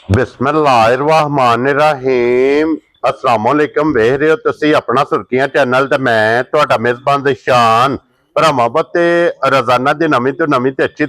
बिस्मिल्लाहिर्रहमानिर्रहीम अस्सलाम वालेकुम। वेख रहे हो तुसी अपना सुर्खियां चैनल ते मैं तुहाडा मेजबान दिशान भरावां ते रोजाना दी नवीं तो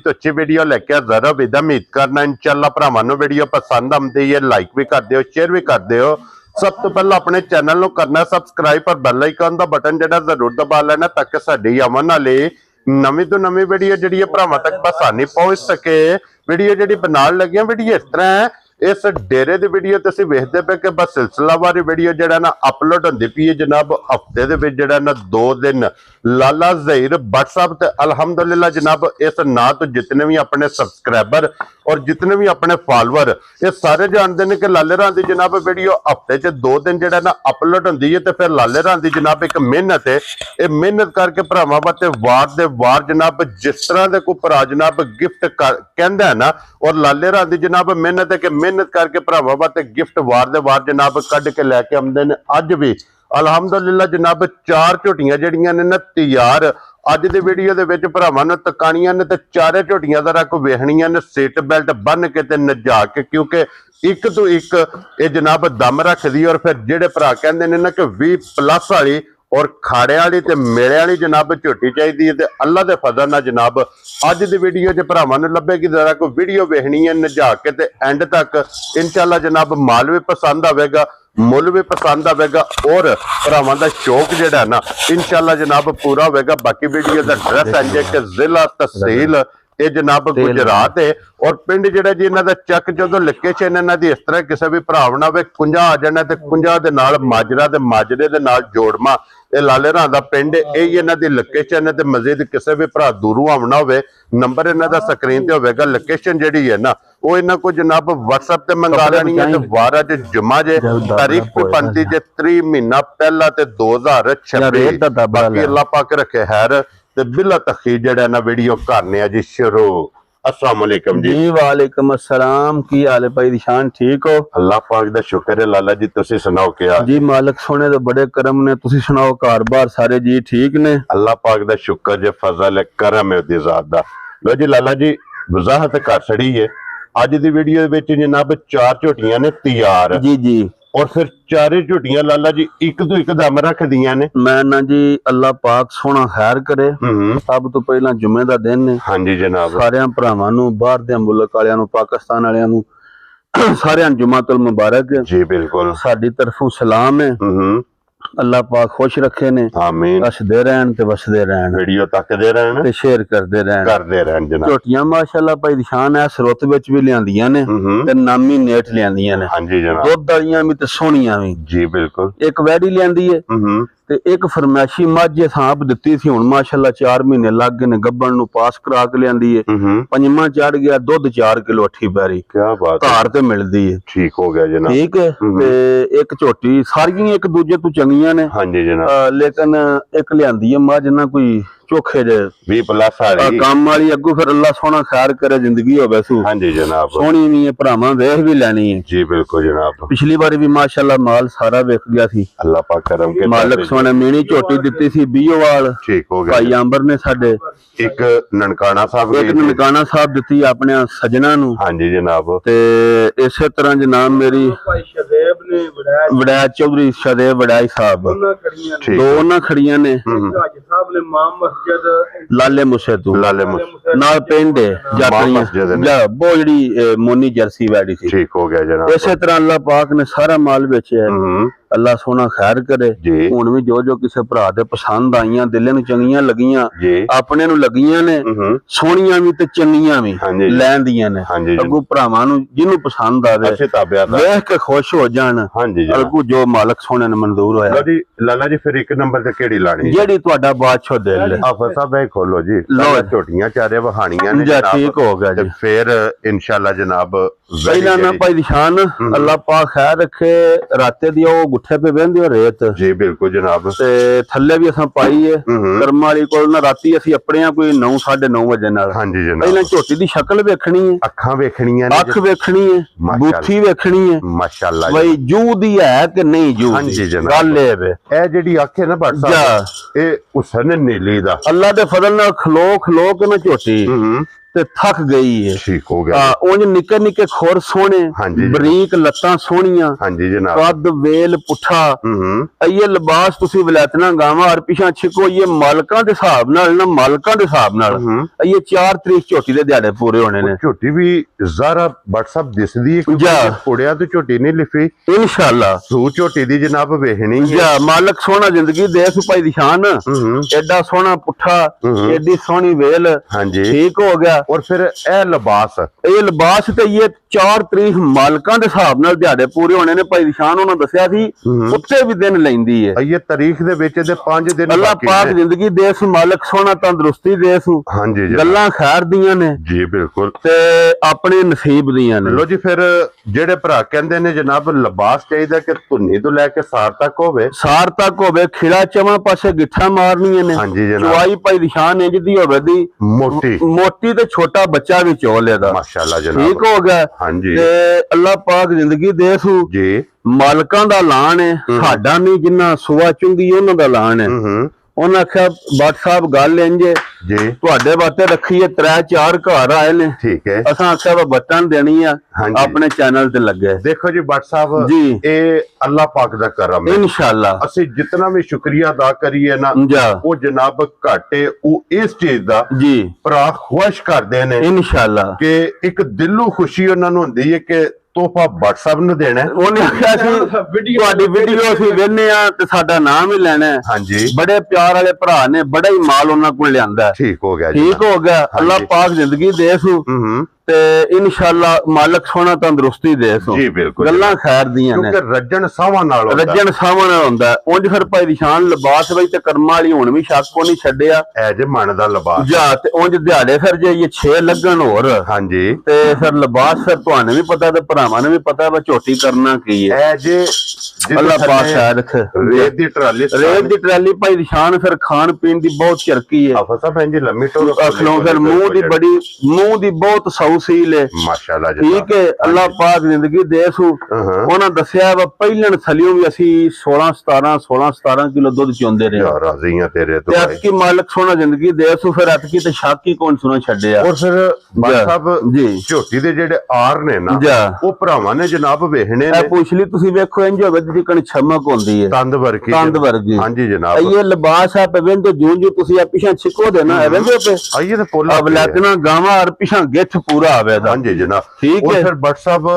अच्छी वीडियो लेके हाज़र हो। उम्मीद करना इंशाअल्लाह भरावां नूं वीडियो पसंद आउंदी है, लाइक भी कर दिओ, शेयर भी कर दिओ। सब तो पहला अपने चैनल नूं करना सबसक्राइब और बेल आइकन दा बटन जिहड़ा जरूर दबा लेना ताकि साडी आवन वाली नवीं तो नवीं वीडियो जिहड़ी भरावां तक आसानी पहुंच सके। वीडियो जिहड़ी बनाउण लगे वीडियो इस तरह है, इस डेरे की वीडियो तुसीं वेखदे पे कि बस सिलसिलावार वीडियो जिहड़ा ना अपलोड होंदी पई है जनाब। हफ्ते दे विच जिहड़ा ना 2 दिन लाला ज़हीर व्हाट्सएप ते अल्हम्दुलिल्लाह जनाब इस ना तो जितने भी अपने सबसक्राइबर और जितने भी अपने फॉलोअर ये सारे जानते हैं कि लाले राम दी जनाब वीडियो हफ्ते च 2 दिन जिहड़ा ना अपलोड होंदी है। तो फिर लाले राम दी जनाब एक मेहनत है, ये मेहनत करके भरावां वास्ते वार दे वार जनाब जिस तरह दे कोई भरा जनाब गिफ्ट कहंदा है ना, और लाले राम दी जनाब मेहनत है कि मेहनत करके भरावां वास्ते गिफ्ट वार दे वार जनाब कढ के लैके आउंदे ने। अज भी अल्हम्दुलिल्लाह जनाब 4 झोटियां जिहड़ियां ने ना तैयार अज दी वीडियो दे विच भरावां नूं तकाणियां ने ते चारे झोटियां दा रख वेखणियां ने सीट बेल्ट बन के ते नजा के, क्योंकि एक तो एक ये जनाब दम रखदी। और फिर जिहड़े भरा कहंदे ने ना कि 20+ वाली और खाड़े वाली ते मेले वाली जनाब झोटी चाहिए ते अल्लाह दे फजल नाल जनाब अज दी वीडियो च भरावां नूं लभेगी। जरा कोई वीडियो वेखनी है नजा के ते एंड तक इंशाअल्लाह जनाब माल भी पसंद आवेगा, मुल भी पसंद आवेगा और भरावां दा शौक जिहड़ा ना इंशाअल्लाह जनाब पूरा होवेगा। बाकी वीडियो दा एड्रैस है जे कि जिला तहसील ये जनाब गुजरात है और पिंड जिहड़ा जी इन्हां दा चक जदों लोकेशन इन्हां दी इस तरह किसी भी भरा ना होवे कुंजा आ जाना ते कुंजा दे नाल माजरा ते माजरे दे नाल जोड़मा ये लाले राम दा पिंड यही इन्हां दी लोकेशन है। ते मजीद किसी भी भरा दूरों आवना होवे नंबर इन्हां दा स्क्रीन ते होवेगा। लोकेशन जिहड़ी है ना वो इन्हां को जनाब व्हाट्सएप ते मंगा लेनी है। ते वार अज जुम्मा जे तारीख भी बनती जे 3 महीना पहला ते 2026। बाकी अल्लाह पाक रखे खैर ते बिला तखीर जड़ा ना वीडियो करने जी शुरू। अस्सलाम वालेकुम जी। वालेकुम अस्सलाम। की हाल है भाई निशान, ठीक हो? अल्लाह पाक दा शुक्र है लाला जी, तुसी सुनाओ क्या जी? मालिक सोने दे बड़े करम ने, तुसी सुनाओ घर बार सारे जी ठीक ने? अल्लाह पाक दा शुक्र जे फजल है करम है दी जात दा। लो जी लाला जी वजाहत कर छड़ी है अज दी वीडियो दे विच जनाब 4 झोटियां ने तैयार जी जी और फिर चारे झोटियां लाला जी एक तो एक दम रख दियां ने। मैं ना जी अल्लाह पाक सोना खैर करे। सब तो पहला जुम्मे दा दिन है। हाँ जी जनाब सारे भरावां नूं बाहर दे मुल्क वालियां नूं पाकिस्तान वालियां नूं सारे जुम्मातुल मुबारक जी। बिल्कुल साडी तरफों सलाम है। अल्लाह पाक खुश रखे ने, आमीन। हसदे रहन ते वसदे रहन, वीडियो तकदे रहन ते शेयर करदे रहन जनाब। झोटियां माशाअल्लाह भाई निशान है सरुत विच भी लियांदियां ने ते नामी नेट लियांदियां ने। हाँ जी जनाब। दुध वालियां भी ते सोहणियां भी जी बिल्कुल। एक वैडी लियांदी है ते एक फरमैशी मझ सांप दित्ती थी हुण माशाअल्लाह 4 महीने लग गए ने गब्बन नूं पास करा के लियांदी है। पंजवां चढ़ गया दुध 4 किलो 8 पैरी। क्या बात है, धार ते मिलदी है। ठीक हो गया जनाब। ठीक है ते एक झोटी सारियां एक दूजे तो चंगियां ने। हाँ जी जनाब। लेकिन एक लियांदी है मझ ना कोई चोखे जे 20+ वाली काम वाली अगू फिर अल्लाह सोना खैर करे जिंदगी होवे सू। हाँ जी जनाब। सोहनी भी है भरावां वेख भी लेनी है जी बिल्कुल जनाब। पिछली बारी भी माशाअल्लाह माल सारा विक गया थी। अल्लाह पाक करम के मालिक सोने मीनी झोटी दित्ती सी बीओवाल। ठीक हो गया। भाई अंबर ने साडे एक ननकाना साहब एक ननकाना साहब दित्ती अपने सजना नूं। हाँ जी जनाब। ते इसे तरह जनाब मेरी वड़ैच चौधरी शदेव वड़ाई साहब दो उन्हां खड़ियां ने। लाले मुसे तू नाल पिंड वो जी मोनी जर्सी वैडी थी। ठीक हो गया जनाब। इसे तरह अल्लाह पाक ने सारा माल बेचे है। अल्लाह सोना खैर करे। हुण भी जो जो भरा दे पसंद आईयां दिले नूं चंगियां लगियां अपने नूं लगियां ने सोहणियां भी ते चंगियां भी लैण दियां ने। अगू भरावां नूं जिन्नू पसंद आवे वेख के खुश हो जाण। अगू जो मालिक सोने ने मंजूर होया जी लाला जी। फिर एक नंबर ते केड़ी लानी जेड़ी तुहाडा बादशाह दिल है आफर साहब है खोलो जी। झोटियां चारे वहानियां ने जनाब। ठीक हो गया जी। फिर इंशाअल्लाह जनाब पहला ना भाई निशान अल्लाह पाक खैर रखे राते दी ओ गुठे पे बहंदे हो रेत जी। बिल्कुल जनाब। ते थल्ले भी असां पाई है कर्म वाली कोल ना राती असीं अपने कोई 9 9:30 बजे नाल। हाँ जी जनाब। पहला झोटी दी शक्ल वेखनी है, अखां वेखणियां ने, अख वेखनी है, बूथी वेखनी है माशाअल्लाह भाई जू दी है कि नहीं जू। हाँ जी जनाब। गल ए जेडी अख है ना भट्ट साहब ए हुसन नीली दा अल्लाह दे फजल नाल खलो खलो के ना झोटी ਤੇ ਥੱਕ ਗਈ ਹੈ। ਠੀਕ ਹੋ ਗਿਆ। ਉਂਝ ਨਿੱਕੇ ਨਿੱਕੇ ਖੋਰ ਸੋਹਣੇ, ਬਰੀਕ ਲੱਤਾਂ ਸੋਹਣੀਆਂ, ਹਾਂਜੀ ਜਨਾਬ, ਕੱਦ ਵੇਲ ਪੁੱਠਾ। ਇਹ ਲਿਬਾਸ ਤੁਸੀਂ ਵਲੈਤਨਾ ਗਾਵਾਂ ਔਰ ਪਿਛਾਂ ਛਿਕੋ, ਇਹ ਮਾਲਕਾਂ ਦੇ ਹਿਸਾਬ ਨਾਲ ਨਾ, ਮਾਲਕਾਂ ਦੇ ਹਿਸਾਬ ਨਾਲ ਇਹ 4 ਤਰੀਕ ਝੋਟੀ ਦੇ ਦਿਹਾੜੇ ਪੂਰੇ ਹੋਣੇ ਨੇ। ਝੋਟੀ ਵੀ ਜ਼ਾਰਾ WhatsApp ਦਿਸਦੀ ਹੈ, ਕੁੜਿਆ ਤੇ ਝੋਟੀ ਨਹੀਂ ਲਿਖੀ ਇਨਸ਼ਾਅੱਲਾ। ਸੂ ਝੋਟੀ ਦੀ ਜਨਾਬ ਵੇਖਣੀ ਹੈ। ਮਾਲਕ ਸੋਹਣਾ ਜ਼ਿੰਦਗੀ ਦੇ ਭਾਈ ਦੀ ਸ਼ਾਨ, ਐਡਾ ਸੋਹਣਾ ਪੁੱਠਾ, ਐਡੀ ਸੋਹਣੀ ਵੇਲ। ਹਾਂਜੀ ਠੀਕ ਹੋ ਗਿਆ। ਔਰ ਫਿਰ ਇਹ ਲਿਬਾਸ ਤੇ ਇਹ 4 ਤਰੀਕ ਮਾਲਕਾਂ ਦੇ ਹਿਸਾਬ ਨਾਲ ਦਿਹਾੜੇ ਪੂਰੇ ਹੋਣੇ ਨੇ। ਭਾਈ ਦੀ ਸ਼ਾਨ ਉਹਨਾਂ ਦੱਸਿਆ ਸੀ ਉੱਤੇ ਵੀ ਦਿਨ ਲੈਂਦੀ ਹੈ। ਇਹ ਤਾਰੀਖ ਦੇ ਵਿੱਚ ਇਹਦੇ 5 ਦਿਨ ਅੱਲਾਹ ਪਾਕ ਜ਼ਿੰਦਗੀ ਦੇ ਸੂ, ਮਾਲਕ ਸੋਹਣਾ ਤੰਦਰੁਸਤੀ ਦੇ ਸੂ। ਹਾਂਜੀ ਗੱਲਾਂ ਖੈਰ ਦੀਆਂ ਨੇ ਜੀ, ਬਿਲਕੁਲ, ਤੇ ਆਪਣੇ ਨਸੀਬ ਦੀਆਂ ਨੇ। ਲੋ ਜੀ, ਫਿਰ ਜਿਹੜੇ ਭਰਾ ਕਹਿੰਦੇ ਨੇ ਜਨਾਬ ਲਿਬਾਸ ਚਾਹੀਦਾ ਕਿ ਧੁੰਨੀ ਤੋਂ ਲੈ ਕੇ ਸਾਰ ਤੱਕ ਹੋਵੇ, ਖਿੜਾ ਚਵਾਂ ਪਾਸੇ ਗਿੱਠਾਂ ਮਾਰਨੀਆਂ ਨੇ। ਹਾਂਜੀ ਜਨਾਬ, ਚਵਾਈ ਭਾਈ ਦੀ ਸ਼ਾਨ ਇੰਜ ਦੀ ਹੋਵੇ ਦੀ ਮੋਟੀ ਤੇ ਛੋਟਾ ਬੱਚਾ ਵੀ ਚੋਲੇ ਦਾ। ਮਾਸ਼ਾਅੱਲਾ ਜਨਾਬ, ਠੀਕ ਹੋ ਗਿਆ। ਹਾਂਜੀ, ਤੇ ਅੱਲਾਹ ਪਾਕ ਜ਼ਿੰਦਗੀ ਦੇ ਸੂ ਜੀ। ਮਾਲਕਾਂ ਦਾ ਐਲਾਨ ਹੈ, ਸਾਡਾ ਨਹੀਂ, ਜਿੰਨਾ ਸੁਆ ਚੁੰਗੀ ਉਹਨਾਂ ਦਾ ਐਲਾਨ ਹੈ। ਉਹਨਾਂ ਆਖਿਆ ਬੱਟ ਸਾਹਿਬ ਗੱਲ ਇੰਜ ਜੀ, ਤੁਹਾਡੇ ਵਾਸਤੇ ਰੱਖੀ ਹੈ, 3-4 ਘਰ ਆਏ ਨੇ। ਠੀਕ ਹੈ। ਅਸਾਂ ਆਖਿਆ ਵਾ ਬੱਟਨ ਦੇਣੀ ਆ, ਆਪਣੇ ਚੈਨਲ ਤੇ ਲੱਗੇ। ਦੇਖੋ ਜੀ ਬੱਟ ਸਾਹਿਬ ਜੀ, ਇਹ ਅੱਲਾਹ ਪਾਕ ਦਾ ਕਰਮ ਹੈ ਇਨਸ਼ਾਅੱਲਾ। ਅਸੀਂ ਜਿੰਨਾ ਵੀ ਸ਼ੁਕਰੀਆ ਅਦਾ ਕਰੀਏ ਨਾ, ਉਹ ਜਨਾਬ ਘਾਟੇ ਉਹ ਇਸ ਚੀਜ਼ ਦਾ ਜੀ ਭਰਾ ਖੁਸ਼ ਕਰਦੇ ਨੇ ਇਨਸ਼ਾਅੱਲਾ, ਕਿ ਇੱਕ ਦਿਲੋਂ ਖੁਸ਼ੀ ਉਹਨਾਂ ਨੂੰ ਹੁੰਦੀ ਹੈ ਕਿ ਤੋਹਫਾ WhatsApp ਨੂੰ ਦੇਣਾ। ਉਹਨੇ ਆਖਿਆ ਸੀ ਤੁਹਾਡੀ ਵੀਡੀਓ ਅਸੀਂ ਵੇਖਨੇ ਆ ਤੇ ਸਾਡਾ ਨਾਮ ਹੀ ਲੈਣਾ। ਹਾਂਜੀ, ਬੜੇ ਪਿਆਰ ਵਾਲੇ ਭਰਾ ਨੇ, ਬੜਾ ਹੀ ਮਾਲ ਉਹਨਾਂ ਕੋਲ ਲਿਆਂਦਾ। ਠੀਕ ਹੋ ਗਿਆ, ਠੀਕ ਹੋ ਗਿਆ। ਅੱਲਾਹ ਪਾਕ ਜ਼ਿੰਦਗੀ ਦੇ ਸੂ ਤੇ ਇਨਸ਼ਾਅੱਲਾ ਮਾਲਕ ਸੋਹਣਾ ਤੰਦਰੁਸਤੀ ਦੇ ਸੂ। ਜੀ ਬਿਲਕੁਲ, ਗੱਲਾਂ ਖੈਰ ਦੀਆਂ ਨੇ, ਕਿਉਂਕਿ ਰੱਜਣ ਸਾਵਾਂ ਨਾਲ ਹੁੰਦਾ। ਉਂਝ ਫਿਰ ਭਾਈ ਦੀ ਸ਼ਾਨ ਲਿਬਾਸ ਬਈ ਤੇ ਕਰਮਾਂ ਵਾਲੀ ਹੁਣ ਵੀ ਸ਼ੱਕ ਕੋ ਨਹੀਂ ਛੱਡਿਆ ਐ ਜੇ ਮਨ ਦਾ ਲਿਬਾਸ ਜਾ। ਤੇ ਉਂਝ ਦਿਹਾੜੇ ਫਿਰ ਜੇ ਇਹ 6 ਲੱਗਣ ਹੋਰ, ਹਾਂਜੀ, ਤੇ ਫਿਰ ਲਿਬਾਸ ਫਿਰ ਤੁਹਾਨੂੰ ਵੀ ਪਤਾ ਤੇ ਭਰਾਵਾਂ ਨੂੰ ਵੀ ਪਤਾ ਵਾ ਝੋਟੀ ਕਰਨਾ ਕੀ ਹੈ। ਐ ਜੇ ਅੱਲਾਹ ਪਾਕ ਖੈਰ ਰੱਖ। ਰੇਤ ਦੀ ਟਰਾਲੀ ਭਾਈ ਦੀ ਸ਼ਾਨ ਫਿਰ ਖਾਣ ਪੀਣ ਦੀ ਬਹੁਤ ਚਰਕੀ ਹੈ। ਆਫਸਾ ਭੈਣ ਜੀ ਲੰਮੀ ਟੋਰ ਅਖਲੋਂ ਫਿਰ ਮੂੰਹ ਦੀ ਬਹੁਤ ਸੌਸੀਲ ਹੈ। ਮਾਸ਼ਾਅੱਲਾ ਜੀ, ਠੀਕ ਹੈ। ਅੱਲਾਹ ਪਾਕ ਜ਼ਿੰਦਗੀ ਦੇ ਸੂ। ਉਹਨਾਂ ਦੱਸਿਆ ਵਾ ਪਹਿਲਣ ਥਲਿਓ ਵੀ ਅਸੀਂ 16-17 ਕਿਲੋ ਦੁੱਧ ਚੋਂਦੇ ਰਹੇ। ਯਾਰ ਰਾਜ਼ੀਆਂ ਤੇਰੇ ਤੋਂ। ਐਤਕੀ ਮਾਲਕ ਸੋਹਣਾ ਜ਼ਿੰਦਗੀ ਦੇ ਸੂ। ਫਿਰ ਐਤਕੀ ਤੇ ਸ਼ੱਕ ਹੀ ਕੌਣ ਸੁਣਾ ਛੱਡਿਆ। ਔਰ ਫਿਰ ਸਾਹਿਬ ਜੀ ਝੋਟੀ ਦੇ ਜਿਹੜੇ ਆਰ ਨੇ ਨਾ, ਉਹ ਭਰਾਵਾਂ ਨੇ ਜਨਾਬ ਵੇਖਣੇ ਨੇ। ਪੁੱਛ ਲਈ ਤੁਸੀਂ ਵੇਖੋ ਇੰਜ ਹੋਵੇ ਜਿਕਣ ਛਮਕ ਹੁੰਦੀ ਹੈ, ਤੰਦ ਵਰਗੀ। ਹਾਂਜੀ ਜਨਾਬ, ਇਹ ਲਿਬਾਸ ਆ ਪਵਿੰਦ ਜੂੰ ਤੁਸੀਂ ਆ ਪਿਛਾਂ ਛਿਕੋ ਦੇ ਨਾ ਐਵੇਂ ਪੇ ਆਈਏ ਤੇ ਪੋਲਾ ਅਵਲਾਤਨਾ ਗਾਵਾਂ ਔਰ ਪਿਛਾਂ ਗਿੱਠ ਪੂਰਾ ਆਵੇ ਦਾ। ਹਾਂਜੀ ਜਨਾਬ, ਠੀਕ ਹੈ। ਫਿਰ ਬੱਟ ਸਾਹਿਬ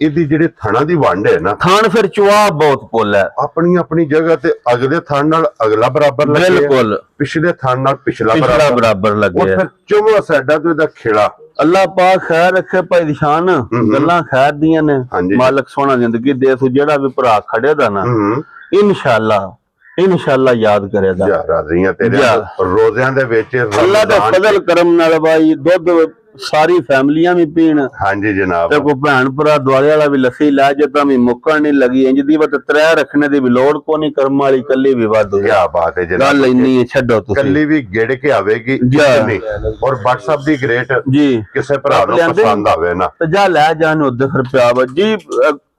ਇਹਦੀ ਜਿਹੜੀ ਥਣਾ ਦੀ ਵੰਡ ਹੈ ਨਾ, ਥਣ ਫਿਰ ਚੁਆ ਬਹੁਤ ਪੁੱਲ ਹੈ। ਆਪਣੀ ਜਗ੍ਹਾ ਤੇ ਅਗਲੇ ਥਣ ਨਾਲ ਅਗਲਾ ਬਰਾਬਰ ਲੱਗੇ, ਬਿਲਕੁਲ ਪਿਛਲੇ ਥਣ ਨਾਲ ਪਿਛਲਾ ਬਰਾਬਰ ਲੱਗੇ। ਫਿਰ ਚੌਵਾਂ ਸਾਈਡਾਂ ਤੋਂ ਇਹਦਾ ਖੇੜਾ। ਅੱਲਾਹ ਪਾਕ ਖੈਰ ਰੱਖੇ ਭਾਈ ਦੀ ਸ਼ਾਨ, ਗੱਲਾਂ ਖੈਰ ਦੀਆਂ ਨੇ। ਮਾਲਕ ਸੋਹਣਾ ਜ਼ਿੰਦਗੀ ਦੇ ਸੂ। ਜਿਹੜਾ ਵੀ ਭਰਾ ਖੜੇ ਦਾ ਨਾ ਇਨਸ਼ਾਅੱਲਾ ਯਾਦ ਕਰੇਗਾ। ਰਾਜ਼ੀਆਂ ਤੇਰੇ ਰੋਜ਼ਿਆਂ ਦੇ ਵਿੱਚ ਅੱਲਾਹ ਦਾ ਫਜ਼ਲ ਕਰਮ ਨਾਲ ਬਾਈ ਦੁੱਧ ਸਾਰੀ ਫੈਮਲੀਆਂ ਵੀ ਪੀਣ। ਹਾਂਜੀ ਜਨਾਬ, ਤੇ ਕੋਈ ਭੈਣ ਭਰਾ ਦੁਆਲੇ ਵਾਲਾ ਵੀ ਲੱਸੀ ਲੈ ਜੇ ਤਾਂ ਵੀ ਮੁੱਕਣ ਨਹੀਂ ਲੱਗੀ। ਇੰਜ ਦੀ ਬਤ 3 ਰੱਖਣੇ ਦੀ ਵੀ ਲੋੜ ਕੋ ਨਹੀਂ, ਕਰਮ ਵਾਲੀ ਕੱਲੀ ਵੀ ਵਾਧੂ। ਕੀ ਬਾਤ ਹੈ ਜਨਾਬ, ਗੱਲ ਇੰਨੀ ਹੈ ਛੱਡੋ ਤੁਸੀਂ। ਕੱਲੀ ਵੀ ਗੇੜ ਕੇ ਆਵੇਗੀ ਨਹੀਂ। ਔਰ WhatsApp ਦੀ ਗ੍ਰੇਟ ਜੀ ਕਿਸੇ ਭਰਾ ਨੂੰ ਪਸੰਦ ਆਵੇ ਨਾ ਤੇ ਜਾ ਲੈ ਜਾਣ ਉਹਦੇ ਫਿਰ ਪਿਆ ਵਾ ਜੀ।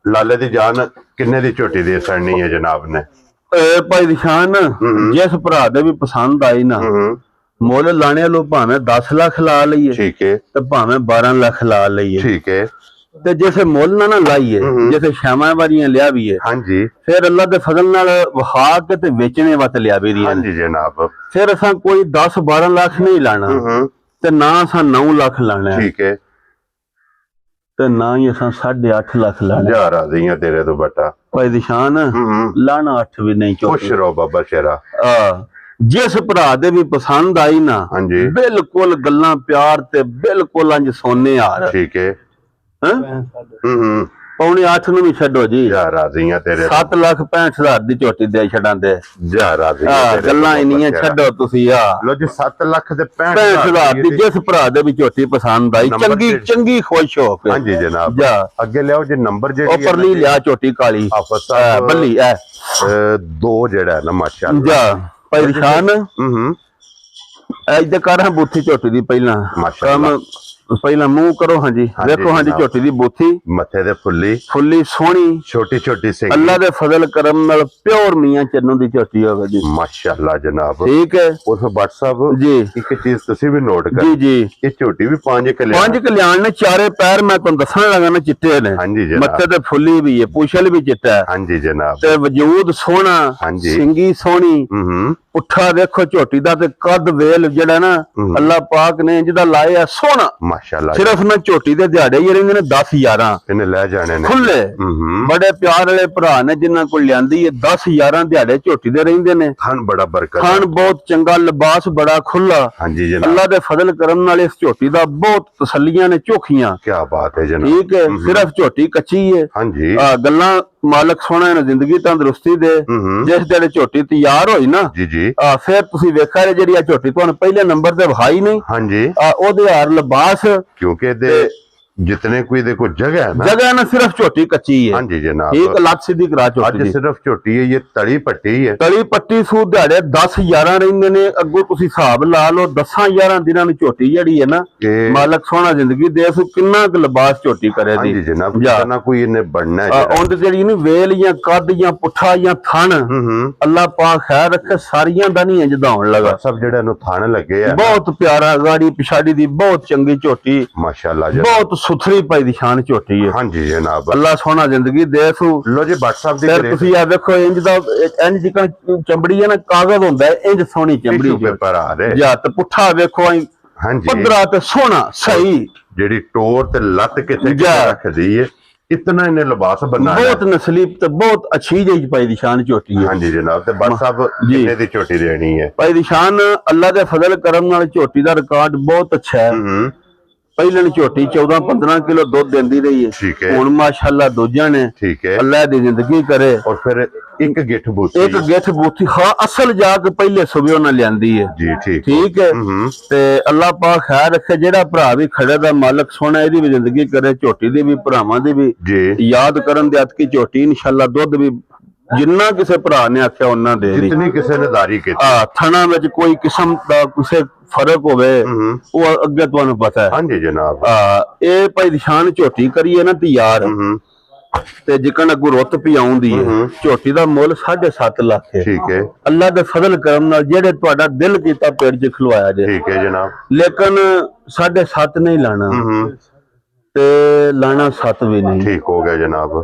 ਲਾਲੇ ਦੀ ਜਾਨ ਕਿੰਨੇ ਦੀ ਝੋਟੀ ਦੇ ਸੜਨੀ ਹੈ ਜਨਾਬ ਨੇ ਭਾਈ ਦੀ ਸ਼ਾਨ। ਜਿਸ ਭਰਾ ਦੇ ਵੀ ਪਸੰਦ ਆਈ ਨਾ, ਮੁੱਲ ਲਾਣੇ ਲੋ ਭਾਵੇਂ 10 ਲੱਖ ਲਾ ਲਈਏ, ਠੀਕ ਹੈ, ਤੇ ਭਾਵੇਂ 12 ਲੱਖ ਲਾ ਲਈਏ, ਠੀਕ ਹੈ। ਤੇ ਜਿਸੇ ਮੁੱਲ ਨਾ ਲਾਈਏ, ਜਿਸੇ ਸ਼ਾਮਾਂ ਵਾਰੀਆਂ ਲਿਆ ਵੀ ਹੈ, ਹਾਂਜੀ, ਫਿਰ ਅੱਲਾਹ ਦੇ ਫਜ਼ਲ ਨਾਲ ਵਹਾ ਕੇ ਤੇ ਵੇਚਣੇ ਵਤ ਲਿਆ ਵੀ ਦੀ। ਹਾਂਜੀ ਜਨਾਬ, ਫਿਰ ਅਸਾਂ ਕੋਈ 10-12 ਲੱਖ ਨਹੀਂ ਲਾਣਾ ਤੇ ਨਾ ਅਸਾਂ 9 ਲੱਖ ਲਾਣਾ, ਠੀਕ ਹੈ, ਤੇ ਨਾ ਹੀ ਅਸਾਂ 8.5 ਲੱਖ ਲਾਣਾ। ਯਾਰ ਰਾਜ਼ੀਆਂ ਤੇਰੇ ਤੋਂ ਬਟਾ ਭਾਈ ਦੀ ਸ਼ਾਨ। ਲਾਣਾ 8 ਵੀ ਨਹੀਂ। ਖੁਸ਼ ਰਹੋ ਬਾਬਾ ਸ਼ੇਰਾ। ਜਿਸ ਭਰਾ ਦੇ ਵੀ ਪਸੰਦ ਆਈ ਨਾ, ਹਾਂਜੀ, ਬਿਲਕੁਲ ਗੱਲਾਂ ਪਿਆਰ ਤੇ ਬਿਲਕੁਲ ਇੰਜ ਸੋਨੇ ਹਾਰ, ਠੀਕ ਹੈ। 7.5 ਨੂੰ ਵੀ ਛੱਡੋ ਜੀ। ਯਾਰ ਰਾਜ਼ੀਆਂ ਤੇਰੇ 7,65,000 ਦੀ ਝੋਟੀ ਦੇ ਛੱਡਾਂਦੇ। ਯਾਰ ਰਾਜ਼ੀਆਂ ਗੱਲਾਂ ਇੰਨੀਆਂ ਛੱਡੋ ਤੁਸੀਂ। ਆ ਲੋ ਜੀ 7 ਲੱਖ ਤੇ 65,000 ਦੀ ਜਿਸ ਭਰਾ ਦੇ ਵੀ ਝੋਟੀ ਪਸੰਦ ਆਈ, ਚੰਗੀ ਖੁਸ਼ ਹੋ ਕੇ। ਹਾਂਜੀ ਜਨਾਬ, ਅੱਗੇ ਲਿਆਓ ਜੀ ਨੰਬਰ ਜਿਹੜੀ ਉੱਪਰਲੀ ਲਿਆ ਝੋਟੀ ਕਾਲੀ ਬੱਲੀ ਐ 2 ਜਿਹੜਾ ਨਾ ਮਾਸ਼ਾਅੱਲਾ ਭਾਈ ਦੀ ਸ਼ਾਨ। ਇੱਧਰ ਕਰਾਂ ਬੂਥੀ ਝੋਟੀ ਦੀ ਪਹਿਲਾਂ ਕੰਮ ਪਹਿਲਾਂ ਮੂੰਹ ਕਰੋ ਹਾਂਜੀ ਵੇਖੋ ਹਾਂਜੀ ਝੋਟੀ ਦੀ ਬੂਥੀ ਮੱਥੇ ਤੇ ਫੁੱਲੀ ਸੋਹਣੀ ਛੋਟੀ ਛੋਟੀ ਸੇ ਅੱਲਾ ਦੇ ਫਜ਼ਲ ਕਰਮ ਨਾਲ ਪਿਓਰ ਮੀਆਂ ਚੰਨੂ ਦੀ ਝੋਟੀ ਹੋਵੇ ਜੀ ਮਾਸ਼ਾਅੱਲਾ ਜਨਾਬ ਠੀਕ ਹੈ ਉਸ WhatsApp ਜੀ ਇੱਕ ਚੀਜ਼ ਤੁਸੀਂ ਵੀ ਨੋਟ ਕਰ ਜੀ ਇਹ ਝੋਟੀ ਵੀ ਪੰਜ ਕਲਿਆਣ ਨੇ ਚਾਰੇ ਪੈਰ ਮੈਂ ਤੁਹਾਨੂੰ ਦੱਸਣ ਲੱਗਾ ਨਾ ਚਿੱਟੇ ਨੇ ਹਾਂਜੀ ਜਨਾਬ ਮੱਥੇ ਤੇ ਫੁੱਲੀ ਵੀ ਹੈ ਪੁੱਛਲ ਵੀ ਚਿੱਟਾ ਹੈ ਹਾਂਜੀ ਜਨਾਬ ਤੇ ਵਜੂਦ ਸੋਹਣਾ ਸਿੰਗੀ ਸੋਹਣੀ ਪੁੱਠਾ ਦੇਖੋ ਝੋਟੀ ਦਾ ਤੇ ਕੱਦ ਵੇਲ ਜਿਹੜਾ ਨਾ ਅੱਲਾਹ ਪਾਕ ਨੇ ਜਿਹਦਾ ਲਾਇਆ ਸੋਹਣਾ ਮਾਸ਼ਾਅੱਲਾ ਸਿਰਫ ਨਾ ਝੋਟੀ ਦੇ ਦਿਹਾੜੇ ਹੀ ਰਹਿੰਦੇ ਨੇ 10-11 ਇਹਨੇ ਲੈ ਜਾਣੇ ਨੇ ਖੁੱਲੇ ਬੜੇ ਪਿਆਰ ਵਾਲੇ ਭਰਾ ਨੇ ਜਿਨ੍ਹਾਂ ਕੋਲ ਲਿਆਂਦੀ ਹੈ 10-11 ਦਿਹਾੜੇ ਝੋਟੀ ਦੇ ਰਹਿੰਦੇ ਨੇ ਖਾਨ ਬੜਾ ਬਰਕਤ ਖਾਨ ਬਹੁਤ ਚੰਗਾ ਲਿਬਾਸ ਬੜਾ ਖੁੱਲਾ ਹਾਂਜੀ ਜਨਾਬ ਅੱਲਾਹ ਦੇ ਫਜ਼ਲ ਕਰਮ ਨਾਲ ਇਸ ਝੋਟੀ ਦਾ ਬਹੁਤ ਤਸੱਲੀਆਂ ਨੇ ਝੋਖੀਆਂ ਕੀ ਬਾਤ ਹੈ ਜਨਾਬ ਠੀਕ ਹੈ ਸਿਰਫ ਝੋਟੀ ਕੱਚੀ ਹੈ ਹਾਂਜੀ ਗੱਲਾਂ ਮਾਲਕ ਸੋਹਣਾ ਨੇ ਜ਼ਿੰਦਗੀ ਤੰਦਰੁਸਤੀ ਦੇ ਜਿਸ ਦਿਨ ਝੋਟੀ ਤਿਆਰ ਹੋਈ ਨਾ ਜੀ ਫਿਰ ਤੁਸੀਂ ਵੇਖਿਆ ਜਿਹੜੀ ਆ ਝੋਟੀ ਤੁਹਾਨੂੰ ਪਹਿਲੇ ਨੰਬਰ ਤੇ ਵਿਖਾਈ ਨਹੀਂ ਹਾਂਜੀ ਉਹਦੇ ਹਾਰ ਲਿਬਾਸ ਕਿਉਂਕਿ ਇਹਦੇ जितने कोई देखो जगह है ना जगह ना सिर्फ छोटी कच्ची है हाँ जी जनाब एक लाख सीधी करा चोटी आज सिर्फ छोटी है ये तली पट्टी है तली पट्टी सूद दिहाड़े 10-11 ਰਹਿੰਦੇ ਨੇ ਅੱਗੋਂ ਤੁਸੀਂ ਹਿਸਾਬ ਲਾ ਲਓ 10-11 ਦਿਨਾਂ ਨੂੰ ਝੋਟੀ ਜਿਹੜੀ ਹੈ ਨਾ ਮਾਲਕ ਸੋਹਣਾ ਜ਼ਿੰਦਗੀ ਦੇ ਸੋ ਕਿੰਨਾ ਕੁ ਲਿਬਾਸ ਝੋਟੀ ਕਰੇ ਦੀ ਜੀ ਜਨਾਬ ਨਾ ਕੋਈ ਇਹਨੇ ਬਣਨਾ ਹੈ ਉਹਦੇ ਜਿਹੜੀ ਨਹੀਂ ਵੇਲ ਜਾਂ ਕੱਦ ਜਾਂ ਪੁੱਠਾ ਜਾਂ ਥਣ ਅੱਲਾਹ ਪਾਕ ਖੈਰ ਰੱਖੇ ਸਾਰੀਆਂ ਦਾ ਨਹੀਂ ਜਦਾਉਣ ਲਗਾ ਸਭ ਜਿਹੜਾ ਨੂੰ ਥਣ ਲੱਗੇ ਆ ਬਹੁਤ ਪਿਆਰਾ ਗਾੜੀ ਪਿਛਾੜੀ ਦੀ ਬਹੁਤ ਚੰਗੀ ਝੋਟੀ ਮਾਸ਼ਾਅੱਲਾ ਜੀ ਬਹੁਤ ਸੁਥਰੀ ਪਾਈ ਦੀ ਸ਼ਾਨ ਝੋਟੀ ਹੈ ਹਾਂਜੀ ਜਨਾਬ ਅੱਲਾਹ ਸੋਹਣਾ ਜ਼ਿੰਦਗੀ ਦੇ ਸੂ ਲੋ ਜੀ WhatsApp ਦੀ ਫਿਰ ਤੁਸੀਂ ਆ ਵੇਖੋ ਇੰਜ ਦਾ ਇੰਜ ਜਿਕਣ ਚਮੜੀ ਹੈ ਨਾ ਕਾਗਜ਼ ਹੁੰਦਾ ਇੰਜ ਸੋਹਣੀ ਚਮੜੀ ਪੇਪਰ ਆ ਰਹੇ ਜਾਂ ਤੇ ਪੁੱਠਾ ਵੇਖੋ ਹਾਂਜੀ ਪੱਧਰਾ ਤੇ ਸੋਹਣਾ ਸਹੀ ਜਿਹੜੀ ਟੋਰ ਤੇ ਲੱਤ ਕਿੱਥੇ ਰੱਖਦੀ ਹੈ इतना इन्हें लिबास बना बहुत नस्ली ਤੇ ਬਹੁਤ ਅੱਛੀ ਜਿਹੀ ਪਾਈ ਦੀ ਸ਼ਾਨ ਝੋਟੀ ਹੈ ਹਾਂਜੀ ਜਨਾਬ ਤੇ ਬਸ ਸਭ ਕਿੰਨੇ ਦੀ ਝੋਟੀ ਦੇਣੀ ਹੈ ਪਾਈ ਦੀ ਸ਼ਾਨ ਅੱਲਾਹ ਦੇ ਫਜ਼ਲ ਕਰਮ ਨਾਲ ਝੋਟੀ ਦਾ ਰਿਕਾਰਡ ਬਹੁਤ ਅੱਛਾ ਹੈ ਪਹਿਲਾਂ ਦੀ ਝੋਟੀ 14-15 ਕਿਲੋ ਦੁੱਧ ਦਿੰਦੀ ਰਹੀ ਹੈ ਹੁਣ ਮਾਸ਼ਾਅੱਲਾ ਦੂਜਿਆਂ ਨੇ ਠੀਕ ਹੈ ਅੱਲਾਹ ਦੀ ਜ਼ਿੰਦਗੀ ਕਰੇ ਔਰ ਫਿਰ ਇੱਕ ਗਿੱਠ ਬੂਥੀ ਹਾਂ ਅਸਲ ਜਾ ਕੇ ਪਹਿਲੇ ਸਵੇਰ ਉਹਨਾਂ ਲਿਆਂਦੀ ਹੈ ਜੀ ਠੀਕ ਹੈ ਤੇ ਅੱਲਾਹ ਪਾਕ ਖੈਰ ਰੱਖੇ ਜਿਹੜਾ ਭਰਾ ਵੀ ਖੜੇ ਦਾ ਮਾਲਕ ਸੋਹਣਾ ਇਹਦੀ ਵੀ ਜ਼ਿੰਦਗੀ ਕਰੇ ਝੋਟੀ ਦੀ ਵੀ ਭਰਾਵਾਂ ਦੀ ਵੀ ਯਾਦ ਕਰਨ ਦੇ ਅਤਕੀ ਝੋਟੀ ਇਨਸ਼ਾਅੱਲਾ ਦੁੱਧ ਵੀ ਜਿੰਨਾ ਕਿਸੇ ਭਰਾ ਨੇ ਆਖਿਆ ਉਹਨਾਂ ਦੇ ਜਿੰਨੀ ਕਿਸੇ ਨੇ ਦਾਰੀ ਕੀਤੀ ਥਣਾ ਵਿੱਚ ਕੋਈ ਕਿਸਮ ਦਾ ਕਿਸੇ ਫਰਕ ਹੋਵੇ ਉਹ ਅੱਗੇ ਤੁਹਾਨੂੰ ਪਤਾ ਹੈ ਹਾਂਜੀ ਜਨਾਬ ਇਹ ਭਾਈ ਨਿਸ਼ਾਨ ਝੋਟੀ ਕਰੀਏ ਨਾ ਤਿਆਰ ਤੇ ਜਿਕਣ ਅੱਗੋਂ ਰੁੱਤ ਪਿਆਉਂਦੀ ਹੈ ਝੋਟੀ ਦਾ ਮੁੱਲ 7.5 ਲੱਖ ਹੈ ਠੀਕ ਹੈ ਅੱਲਾ ਦੇ ਫਜ਼ਲ ਕਰਮ ਨਾਲ ਜਿਹੜੇ ਤੁਹਾਡਾ ਦਿਲ ਕੀਤਾ ਪੇੜ 'ਚ ਖਲਵਾਇਆ ਜੇ ਠੀਕ ਹੈ ਜਨਾਬ ਲੇਕਿਨ 7.5 ਨਹੀਂ ਲਾਣਾ ਤੇ ਲਾਣਾ 7 ਵੀ ਨਹੀਂ ਠੀਕ ਹੋ ਗਿਆ ਜਨਾਬ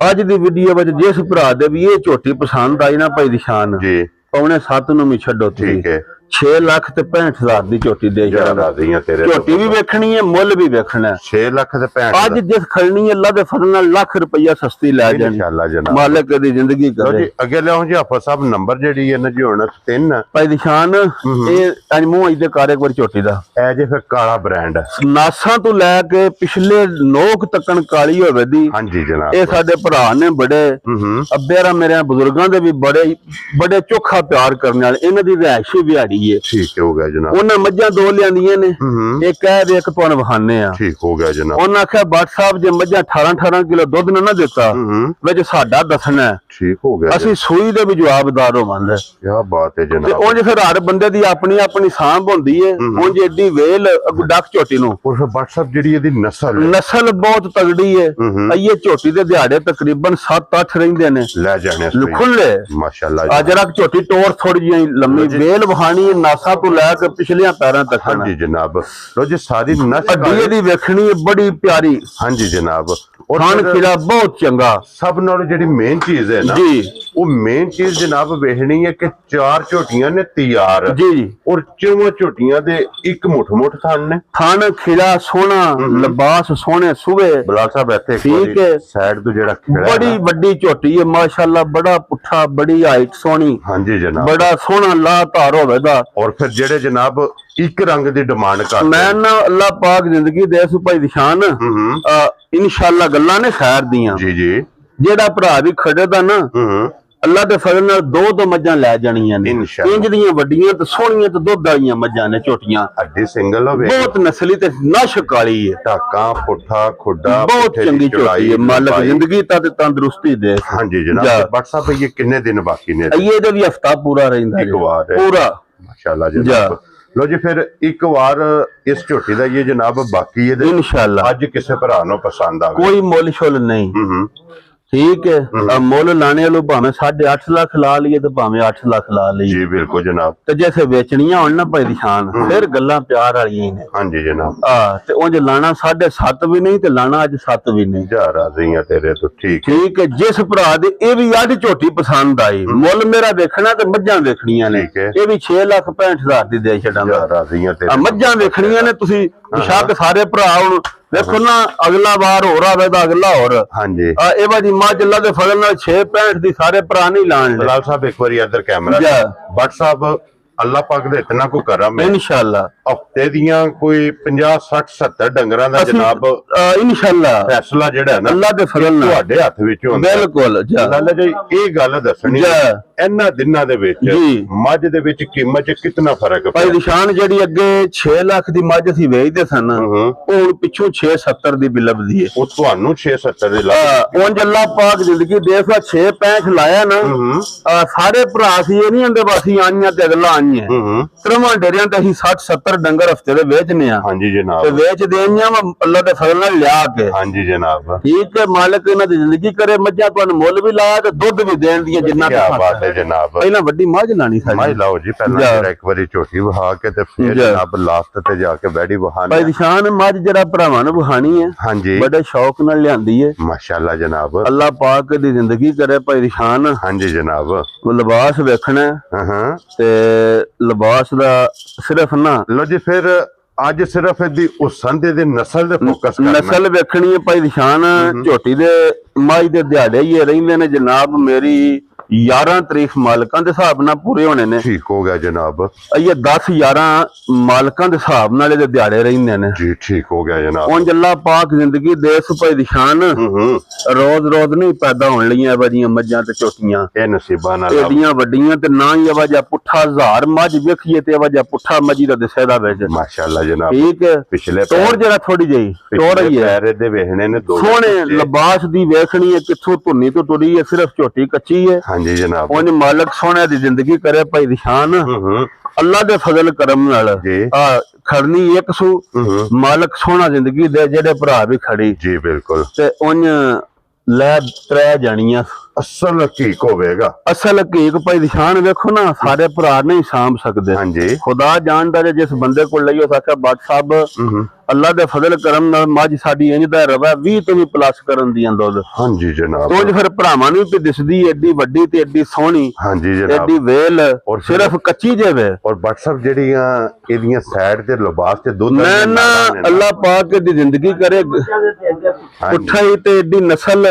ਅੱਜ ਦੀ ਵੀਡੀਓ ਵਿੱਚ ਜਿਸ ਭਰਾ ਦੇ ਵੀ ਇਹ ਝੋਟੀ ਪਸੰਦ ਆਈ ਨਾ ਭਾਈ ਨਿਸ਼ਾਨ ਜੀ 6.5 ਨੂੰ ਵੀ ਛੱਡੋ ਠੀਕ ਹੈ 6 ਲੱਖ ਤੇ 65,000 ਦੀ ਝੋਟੀ ਦੇ ਝੋਟੀ ਵੀ ਵੇਖਣੀ ਹੈ ਮੁੱਲ ਵੀ ਵੇਖਣਾ 6 ਲੱਖ ਤੇ 65 ਅੱਜ ਜਿਸ ਖੜਨੀ ਹੈ ਅੱਲਾ ਦੇ ਫਜ਼ਲ ਨਾਲ ਲੱਖ ਰੁਪਈਆ ਸਸਤੀ ਲੈ ਜਾਣੀ ਇਨਸ਼ਾਅੱਲਾ ਜਨਾਬ ਮਾਲਕ ਦੀ ਜ਼ਿੰਦਗੀ ਕਰੇ ਜੀ ਅੱਗੇ ਲਿਆਓ ਜੀ ਆਪਾਂ ਸਭ ਨੰਬਰ ਜਿਹੜੀ ਹੈ ਨਾ ਜੀ ਹੁਣ 3 ਭਾਈ ਨਿਸ਼ਾਨ ਇਹ ਅੱਜ ਮੂੰਹ ਇਹਦੇ ਕਾਰ ਇੱਕ ਵਾਰ ਝੋਟੀ ਦਾ ਇਹ ਜੇ ਫਿਰ ਕਾਲਾ ਬ੍ਰਾਂਡ ਨਾਸਾਂ ਤੋਂ ਲੈ ਕੇ ਪਿਛਲੇ ਨੋਕ ਤੱਕਣ ਕਾਲੀ ਹੋਵੇ ਦੀ ਹਾਂਜੀ ਜਨਾਬ ਇਹ ਸਾਡੇ ਭਰਾ ਨੇ ਬੜੇ ਅੱਬੇਰਾ ਮੇਰੇ ਬਜ਼ੁਰਗਾਂ ਦੇ ਵੀ ਬੜੇ ਚੋਖਾ ਪਿਆਰ ਕਰਨ ਵਾਲੇ ਇਹਨਾਂ ਦੀ ਰਿਹਾਇਸ਼ੀ ਵਿਹਾੜੀ ਹੈ ਠੀਕ ਹੋ ਗਿਆ ਜਨਾਬ ਉਹਨਾਂ ਮੱਝਾਂ 2 ਲਿਆਂਦੀਆਂ ਨੇ ਇਹ ਕਹਿ ਦੇ ਇੱਕ ਤੁਹਾਨੂੰ ਵਹਾਨੇ ਆ ਠੀਕ ਹੋ ਗਿਆ ਜਨਾਬ ਉਹਨਾਂ ਆਖਿਆ ਬੱਟ ਸਾਹਿਬ ਜੇ ਮੱਝਾਂ 18 ਕਿਲੋ ਦੁੱਧ ਨਾ ਦਿੱਤਾ ਵਿੱਚ ਸਾਡਾ ਦੱਸਣਾ ਠੀਕ ਹੋ ਗਿਆ ਅਸੀਂ ਸੂਈ ਦੇ ਵੀ ਜਵਾਬਦਾਰ ਹੋਵਾਂਗੇ ਕੀ ਬਾਤ ਹੈ ਜਨਾਬ ਤੇ ਉਂਝ ਫਿਰ ਹਰ ਬੰਦੇ ਦੀ ਆਪਣੀ ਸਾਂਭ ਹੁੰਦੀ ਹੈ ਉਂਝ ਏਡੀ ਵੇਲ ਡੱਕ ਝੋਟੀ ਨੂੰ ਉਹ WhatsApp ਜਿਹੜੀ ਇਹਦੀ ਨਸਲ ਬਹੁਤ ਤਗੜੀ ਹੈ ਇਹ ਝੋਟੀ ਦੇ ਦਿਹਾੜੇ ਤਕਰੀਬਨ 7-8 ਰਹਿੰਦੇ ਨੇ ਲੈ ਜਾਣੇ ਖੁੱਲੇ ਮਾਸ਼ਾਅੱਲਾ ਅੱਜ ਰੱਖ ਝੋਟੀ ਟੋਰ ਥੋੜੀ ਜਿਹੀ ਲੰਮੀ ਵੇਲ ਵਹਾਣੀ ਨਾਸਾਂ ਤੋਂ ਲੈ ਕੇ ਪਿਛਲੀਆਂ ਪੈਰਾਂ ਤੱਕ ਹਾਂਜੀ ਜਨਾਬ ਲੋ ਜੀ ਸਾਰੀ ਨਸ ਅੱਡੀ ਦੀ ਵੇਖਣੀ ਹੈ ਬੜੀ ਪਿਆਰੀ ਹਾਂਜੀ ਜਨਾਬ ਖਾਣ ਖਿਲਾ ਬਹੁਤ ਚੰਗਾ ਸਭ ਨਾਲੋਂ ਜਿਹੜੀ ਮੇਨ ਚੀਜ਼ ਹੈ ਨਾ ਜੀ ਉਹ ਮੇਨ ਚੀਜ਼ ਜਨਾਬ ਵੇਖਣੀ ਹੈ ਕਿ 4 ਝੋਟੀਆਂ ਨੇ ਤਿਆਰ ਜੀ ਔਰ 4 ਝੋਟੀਆਂ ਦੇ ਇੱਕ ਮੁੱਠ ਥਣ ਨੇ ਖਾਣ ਖਿਲਾ ਸੋਹਣਾ ਲਿਬਾਸ ਸੋਹਣੇ ਸੁਵੇ ਬਲਾਲ ਸਾਹਿਬ ਇੱਥੇ ਠੀਕ ਹੈ ਸਾਈਡ ਤੋਂ ਜਿਹੜਾ ਖਿੜਾ ਬੜੀ ਵੱਡੀ ਝੋਟੀ ਹੈ ਮਾਸ਼ਾਅੱਲਾ ਬੜਾ ਪੁੱਠਾ ਬੜੀ ਹਾਈਟ ਸੋਹਣੀ ਹਾਂਜੀ ਜਨਾਬ ਬੜਾ ਸੋਹਣਾ ਲਾ ਧਾਰ ਹੋਵੇਗਾ ਔਰ ਫਿਰ ਜਿਹੜੇ ਜਨਾਬ ਇੱਕ ਰੰਗ ਦੀ ਡਿਮਾਂਡ ਕਰਦੇ ਮੈਂ ਨਾ ਅੱਲਾਹ ਪਾਕ ਜ਼ਿੰਦਗੀ ਦੇ ਸੂ ਭਾਈ ਨਿਸ਼ਾਨ ਇਨਸ਼ਾਅੱਲਾ ਗੱਲਾਂ ਨੇ ਖੈਰ ਦੀਆਂ ਜੀ ਜਿਹੜਾ ਭਰਾ ਵੀ ਖੜੇ ਦਾ ਨਾ ਅੱਲਾਹ ਦੇ ਫਜ਼ਲ ਨਾਲ 2 ਮੱਝਾਂ ਲੈ ਜਾਣੀਆਂ ਨੇ ਇੰਜ ਦੀਆਂ ਵੱਡੀਆਂ ਤੇ ਸੋਹਣੀਆਂ ਤੇ ਦੁੱਧ ਵਾਲੀਆਂ ਮੱਝਾਂ ਨੇ ਝੋਟੀਆਂ ਅੱਡੀ ਸਿੰਗਲ ਹੋਵੇ ਬਹੁਤ ਨਸਲੀ ਤੇ ਨਸ਼ ਕਾਲੀ ਹੈ ਟਾਕਾਂ ਪੁੱਠਾ ਖੁੱਡਾ ਬਹੁਤ ਚੰਗੀ ਝੋਟੀ ਹੈ ਮਾਲਕ ਜ਼ਿੰਦਗੀ ਤੇ ਤੰਦਰੁਸਤੀ ਦੇ ਹਾਂਜੀ ਜਨਾਬ WhatsApp ਇਹ ਕਿੰਨੇ ਦਿਨ ਬਾਕੀ ਨੇ ਇਹਦੇ ਵੀ ਹਫਤਾ ਪੂਰਾ ਰਹਿੰਦਾ ਇੱਕ ਵਾਰ ਪੂਰਾ ਮਾਸ਼ਾਅੱਲਾ ਜਨਾਬ ਲੋ ਜੀ ਫਿਰ ਇੱਕ ਵਾਰ ਇਸ ਝੋਟੀ ਦਾ ਇਹ ਜਨਾਬ ਬਾਕੀ ਇਹਦੇ इंशाल्लाह ਅੱਜ ਕਿਸੇ ਭਰਾ ਨੂੰ ਪਸੰਦ ਆਵੇ कोई मोल शोल नहीं ठीक है अब मोल लाने वालों भावे 8.5 लाख ला लिए तो भावे 8 लाख ला लिए ਜੀ ਬਿਲਕੁਲ ਜਨਾਬ ਤੇ ਜੈਸੇ ਵੇਚਣੀਆਂ ਹੋਣ ਨਾ ਭਾਈ ਨਿਸ਼ਾਨ ਫਿਰ ਗੱਲਾਂ ਪਿਆਰ ਵਾਲੀਆਂ ਨੇ ਹਾਂਜੀ ਜਨਾਬ ਤੇ ਉਂਝ ਲਾਣਾ 7.5 ਵੀ ਨਹੀਂ ਤੇ ਲਾਣਾ ਅੱਜ 7 ਵੀ ਨਹੀਂ ਜਾ ਰਾਜ਼ੀ ਆ ਤੇਰੇ ਤੋਂ ਠੀਕ ਹੈ ਠੀਕ ਹੈ ਜਿਸ ਭਰਾ ਦੇ ਇਹ ਵੀ ਅੱਜ ਝੋਟੀ ਪਸੰਦ ਆਈ ਮੁੱਲ ਮੇਰਾ ਵੇਖਣਾ ਤੇ ਮੱਝਾਂ ਵੇਖਣੀਆਂ ਨੇ ਠੀਕ ਹੈ। ਇਹ ਵੀ 6,65,000 ਦੀ ਦੇ ਛੱਡਾਂਗਾ ਜਾ ਰਾਜ਼ੀ ਆ ਤੇਰੇ ਮੱਝਾਂ ਵੇਖਣੀਆਂ ਨੇ ਤੁਸੀਂ ਬੇਸ਼ੱਕ ਸਾਰੇ ਭਰਾ ਹੁਣ ਵੇਖੋ ਨਾ ਅਗਲਾ ਵਾਰ ਹੋਰ ਆਵੇ ਤਾਂ ਅਗਲਾ ਹੋਰ ਹਾਂਜੀ ਇਹ ਵਾਰੀ ਮੱਝ ਅੱਲਾ ਦੇ ਫਜ਼ਲ ਨਾਲ 6.65 ਦੀ ਸਾਰੇ ਭਰਾ ਨਹੀਂ ਲਾਣ ਲੈ ਬਲਾਲ ਸਾਹਿਬ ਇੱਕ ਵਾਰੀ ਇੱਧਰ ਕੈਮਰਾ ਜਾ। ਬੱਟ ਸਾਹਿਬ ਅੱਲਾਹ ਪਾਕ ਦੇ ਇਤਨਾ ਕੋ ਕਰਮ ਹੈ ਇਨਸ਼ਾਅੱਲਾ ਹਫਤੇ ਦੀਆਂ ਕੋਈ 50 60 70 ਡੰਗਰਾਂ ਦਾ ਜਨਾਬ ਇਨਸ਼ਾਅੱਲਾ ਫੈਸਲਾ ਜਿਹੜਾ ਹੈ ਨਾ ਅੱਲਾ ਦੇ ਫਜ਼ਲ ਨਾਲ ਤੁਹਾਡੇ ਹੱਥ ਵਿੱਚ ਹੁੰਦਾ ਬਿਲਕੁਲ ਜਾ ਅੱਲਾਹ ਜੀ ਇਹ ਗੱਲ ਦੱਸਣੀ ਜਾ। ਇਹਨਾਂ ਦਿਨਾਂ ਦੇ ਵਿੱਚ ਜੀ। ਮੱਝ ਦੇ ਵਿੱਚ ਕੀਮਤ 'ਚ ਕਿੰਨਾ ਫਰਕ ਭਾਈ ਨਿਸ਼ਾਨ ਜਿਹੜੀ ਅੱਗੇ 6 ਲੱਖ ਦੀ ਮੱਝ ਅਸੀਂ ਵੇਚਦੇ ਸਨ ਉਹ ਹੁਣ ਪਿੱਛੋਂ 6-70 ਦੀ ਬਿਲਬਦੀ ਹੈ ਉਹ ਤੁਹਾਨੂੰ 6-70 ਦੇ ਲੱਗ ਉਂਝ ਅੱਲਾ ਪਾਕ ਜ਼ਿੰਦਗੀ ਦੇਖ ਲਾ 6-65 ਲਾਇਆ ਨਾ ਸਾਰੇ ਭਰਾ ਸੀ ਇਹ ਨਹੀਂ ਹੁੰਦੇ ਬਸ ਆਈਆਂ ਤੇ ਅਗਲਾ ਆਈਆਂ ਤਰਵਾਂ ਡੇਰਿਆਂ ਤੇ ਅਸੀਂ 60-70 ਡੰਗਰ ਹਫਤੇ ਦੇ ਵੇਚਨੇ ਆ ਹਾਂਜੀ ਤੇ ਜਨਾਬ ਵੇਚ ਦੇਈਆਂ ਅੱਲਾ ਦੇ ਫਜ਼ਲ ਨਾਲ ਲਿਆ ਕੇ ਹਾਂਜੀ ਜਨਾਬ ਠੀਕ ਹੈ ਮਾਲਕ ਇਹਨਾਂ ਦੀ ਜ਼ਿੰਦਗੀ ਕਰੇ ਮੱਝਾਂ ਤੁਹਾਨੂੰ ਮੁੱਲ ਵੀ ਲਾਇਆ ਤੇ ਦੁੱਧ ਵੀ ਦੇਣ ਦੀਆਂ ਜਿੰਨਾ ਕੀ ਬਾਤ ਹੈ ਜਨਾਬ ਪਹਿਲਾਂ ਵੱਡੀ ਮੱਝ ਲਾਣੀ ਮਾਈ ਸਾਡੀ ਲਾਓ ਜੀ ਪਹਿਲਾਂ ਜਿਹੜਾ ਇੱਕ ਵਾਰੀ ਝੋਟੀ ਵਹਾ ਕੇ ਤੇ ਫਿਰ ਜਾ। ਜਨਾਬ ਲਾਸਟ ਤੇ ਜਾ ਕੇ ਬੈੜੀ ਵਹਾਣੀ ਭਾਈ ਨਿਸ਼ਾਨ ਮੱਝ ਜਿਹੜਾ ਭਰਾਵਾਂ ਨੂੰ ਬਹਾਣੀ ਹੈ ਹਾਂਜੀ ਬੜੇ ਸ਼ੌਕ ਨਾਲ ਲਿਆਂਦੀ ਹੈ ਮਾਸ਼ਾਅੱਲਾ ਜਨਾਬ ਅੱਲਾ ਪਾਕ ਦੀ ਜ਼ਿੰਦਗੀ ਕਰੇ ਭਾਈ ਨਿਸ਼ਾਨ ਹਾਂਜੀ ਜਨਾਬ ਉਹ ਲਿਬਾਸ ਵੇਖਣਾ ਹੈ ਹਾਂ ਤੇ ਲਿਬਾਸ ਦਾ ਸਿਰਫ ਨਾ ਲੋ ਜੀ ਫਿਰ ਅੱਜ ਸਿਰਫ ਇਹਦੀ ਉਸੰਦੇ ਦੀ ਨਸਲ ਦੇ ਫੋਕਸ ਕਰਨਾ ਨਸਲ ਵੇਖਣੀ ਹੈ ਭਾਈ ਨਿਸ਼ਾਨ ਝੋਟੀ ਦੇ ਮਾਈ ਦੇ ਦਿਹਾੜੇ ਹੀ ਰਹਿੰਦੇ ਨੇ ਜਨਾਬ ਮੇਰੀ 11 ਤਰੀਕ ਮਾਲਕਾਂ ਦੇ ਹਿਸਾਬ ਨਾਲ ਪੂਰੇ ਹੋਣੇ ਨੇ ਠੀਕ ਹੋ ਗਿਆ ਜਨਾਬ ਇਹ 10-11 ਮਾਲਕਾਂ ਦੇ ਹਿਸਾਬ ਨਾਲ ਇਹਦੇ ਦਿਹਾੜੇ ਰਹਿੰਦੇ ਨੇ ਜੀ ਠੀਕ ਹੋ ਗਿਆ ਜਨਾਬ ਉਂਝ ਅੱਲਾ ਪਾਕ ਜ਼ਿੰਦਗੀ ਦੇ ਭਾਈ ਨਿਸ਼ਾਨ ਰੋਜ਼ ਨਹੀਂ ਪੈਦਾ ਹੋਣ ਲਈਆਂ ਵਾਜੀਆਂ ਮੱਝਾਂ ਤੇ ਝੋਟੀਆਂ ਇਹ ਨਸੀਬਾਂ ਨਾਲ ਏਡੀਆਂ ਵੱਡੀਆਂ ਤੇ ਨਾ ਹੀ ਆਵਾਜ਼ਾ ਪੁੱਠਾ 1000 ਮੱਝ ਵੇਖੀਏ ਤੇ ਆਵਾਜ਼ਾ ਪੁੱਠਾ ਮੱਝੀ ਦਾ ਦਿਸੇ ਦਾ ਵਿੱਚ ਮਾਸ਼ਾਅੱਲਾ ਜਨਾਬ ਠੀਕ ਹੈ ਪਿਛਲੇ ਤੋੜ ਜਿਹੜਾ ਥੋੜੀ ਜਿਹੀ ਤੋੜ ਹੀ ਹੈ ਪੈਰੇ ਦੇ ਵੇਖਣੇ ਨੇ ਦੋ ਸੋਹਣੇ ਲਿਬਾਸ ਦੀ ਵੇਖਣੀ ਹੈ ਕਿੱਥੋਂ ਧੁੰਨੀ ਤੋਂ ਤੁਰੀ ਹੈ ਸਿਰਫ ਝੋਟੀ ਕੱਚੀ ਹੈ ਹਾਂਜੀ ਜਨਾਬ ਉਹਨੇ ਮਾਲਕ ਸੋਹਣੇ ਦੀ ਜ਼ਿੰਦਗੀ ਕਰੇ ਭਾਈ ਨਿਸ਼ਾਨ ਅੱਲਾ ਦੇ ਫਜ਼ਲ ਕਰਮ ਨਾਲ ਜੀ। ਖੜਨੀ 100 ਮਾਲਕ ਸੋਹਣਾ ਜ਼ਿੰਦਗੀ ਦੇ ਜਿਹੜੇ ਭਰਾ ਵੀ ਖੜੀ ਜੀ ਬਿਲਕੁਲ ਤੇ ਉਨ ਲੈ ਤਰੇ ਜਾਣੀਆਂ ਅਸਲ ਹਕੀਕ ਹੋਵੇਗਾ ਅਸਲ ਹਕੀਕ ਭਾਈ ਨਿਸ਼ਾਨ ਵੇਖੋ ਨਾ ਸਾਰੇ ਭਰਾ ਨਹੀਂ ਸਾਂਭ ਸਕਦੇ ਹਾਂਜੀ ਖੁਦਾ ਜਾਣਦਾ ਜੇ ਜਿਸ ਬੰਦੇ ਕੋਲ ਲਈਓ ਸਾਕਾ ਬਾਟ ਸਾਹਿਬ ਅੱਲਾ ਦੇ ਫਜ਼ਲ ਕਰਮ ਨਾਲ ਮੱਝ ਸਾਡੀ ਇੰਜ ਦਾ ਰਵਾ 20 ਤੋਂ ਵੀ ਪਲੱਸ ਕਰਨ ਦੀਆਂ ਦੁੱਧ ਹਾਂਜੀ ਜਨਾਬ ਤੋਂ ਫਿਰ ਭਰਾਵਾਂ ਨੂੰ ਵੀ ਦਿਸਦੀ ਏਡੀ ਵੱਡੀ ਤੇ ਏਡੀ ਸੋਹਣੀ ਹਾਂਜੀ ਜਨਾਬ ਏਡੀ ਵੇਲ ਔਰ ਸਿਰਫ ਕੱਚੀ जेवे ਔਰ WhatsApp ਜਿਹੜੀਆਂ ਇਹਦੀਆਂ ਸਾਈਡ ਤੇ ਲਿਬਾਸ ਤੇ ਦੁੱਧ ਮੈਂ ਨਾ ਅੱਲਾ ਪਾਕ ਦੀ ਜ਼ਿੰਦਗੀ ਕਰੇ ਪੁੱਠਾ ਹੀ ਤੇ ਏਡੀ ਨਸਲ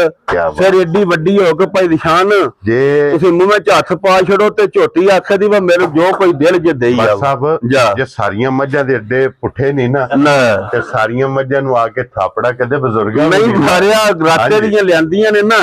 ਫਿਰ ਏਡੀ ਵੱਡੀ ਹੋ ਕੇ ਭਾਈ ਨਿਸ਼ਾਨ ਜੇ ਤੁਸੀਂ ਮੂੰਹ ਵਿੱਚ ਹੱਥ ਪਾ ਛੜੋ ਤੇ ਝੋਟੀ ਆਖੇ ਦੀ ਵਾ ਮੇਰੇ ਜੋ ਕੋਈ ਦਿਲ ਜੇ ਦੇਈ WhatsApp ਜਾ ਜੇ ਸਾਰੀਆਂ ਮੱਝਾਂ ਦੇ ਏਡੇ ਪੁੱਠੇ ਨਹੀਂ ਨਾ ਤੇ ਸਾਰੀਆਂ ਮੱਝਾਂ ਨੂੰ ਆ ਕੇ ਥਾਪੜਾ ਕਦੇ ਬਜ਼ੁਰਗਾਂ ਨਹੀਂ ਮਾਰਿਆ ਰਾਤੇ ਦੀਆਂ ਲਿਆਂਦੀਆਂ ਨੇ ਨਾ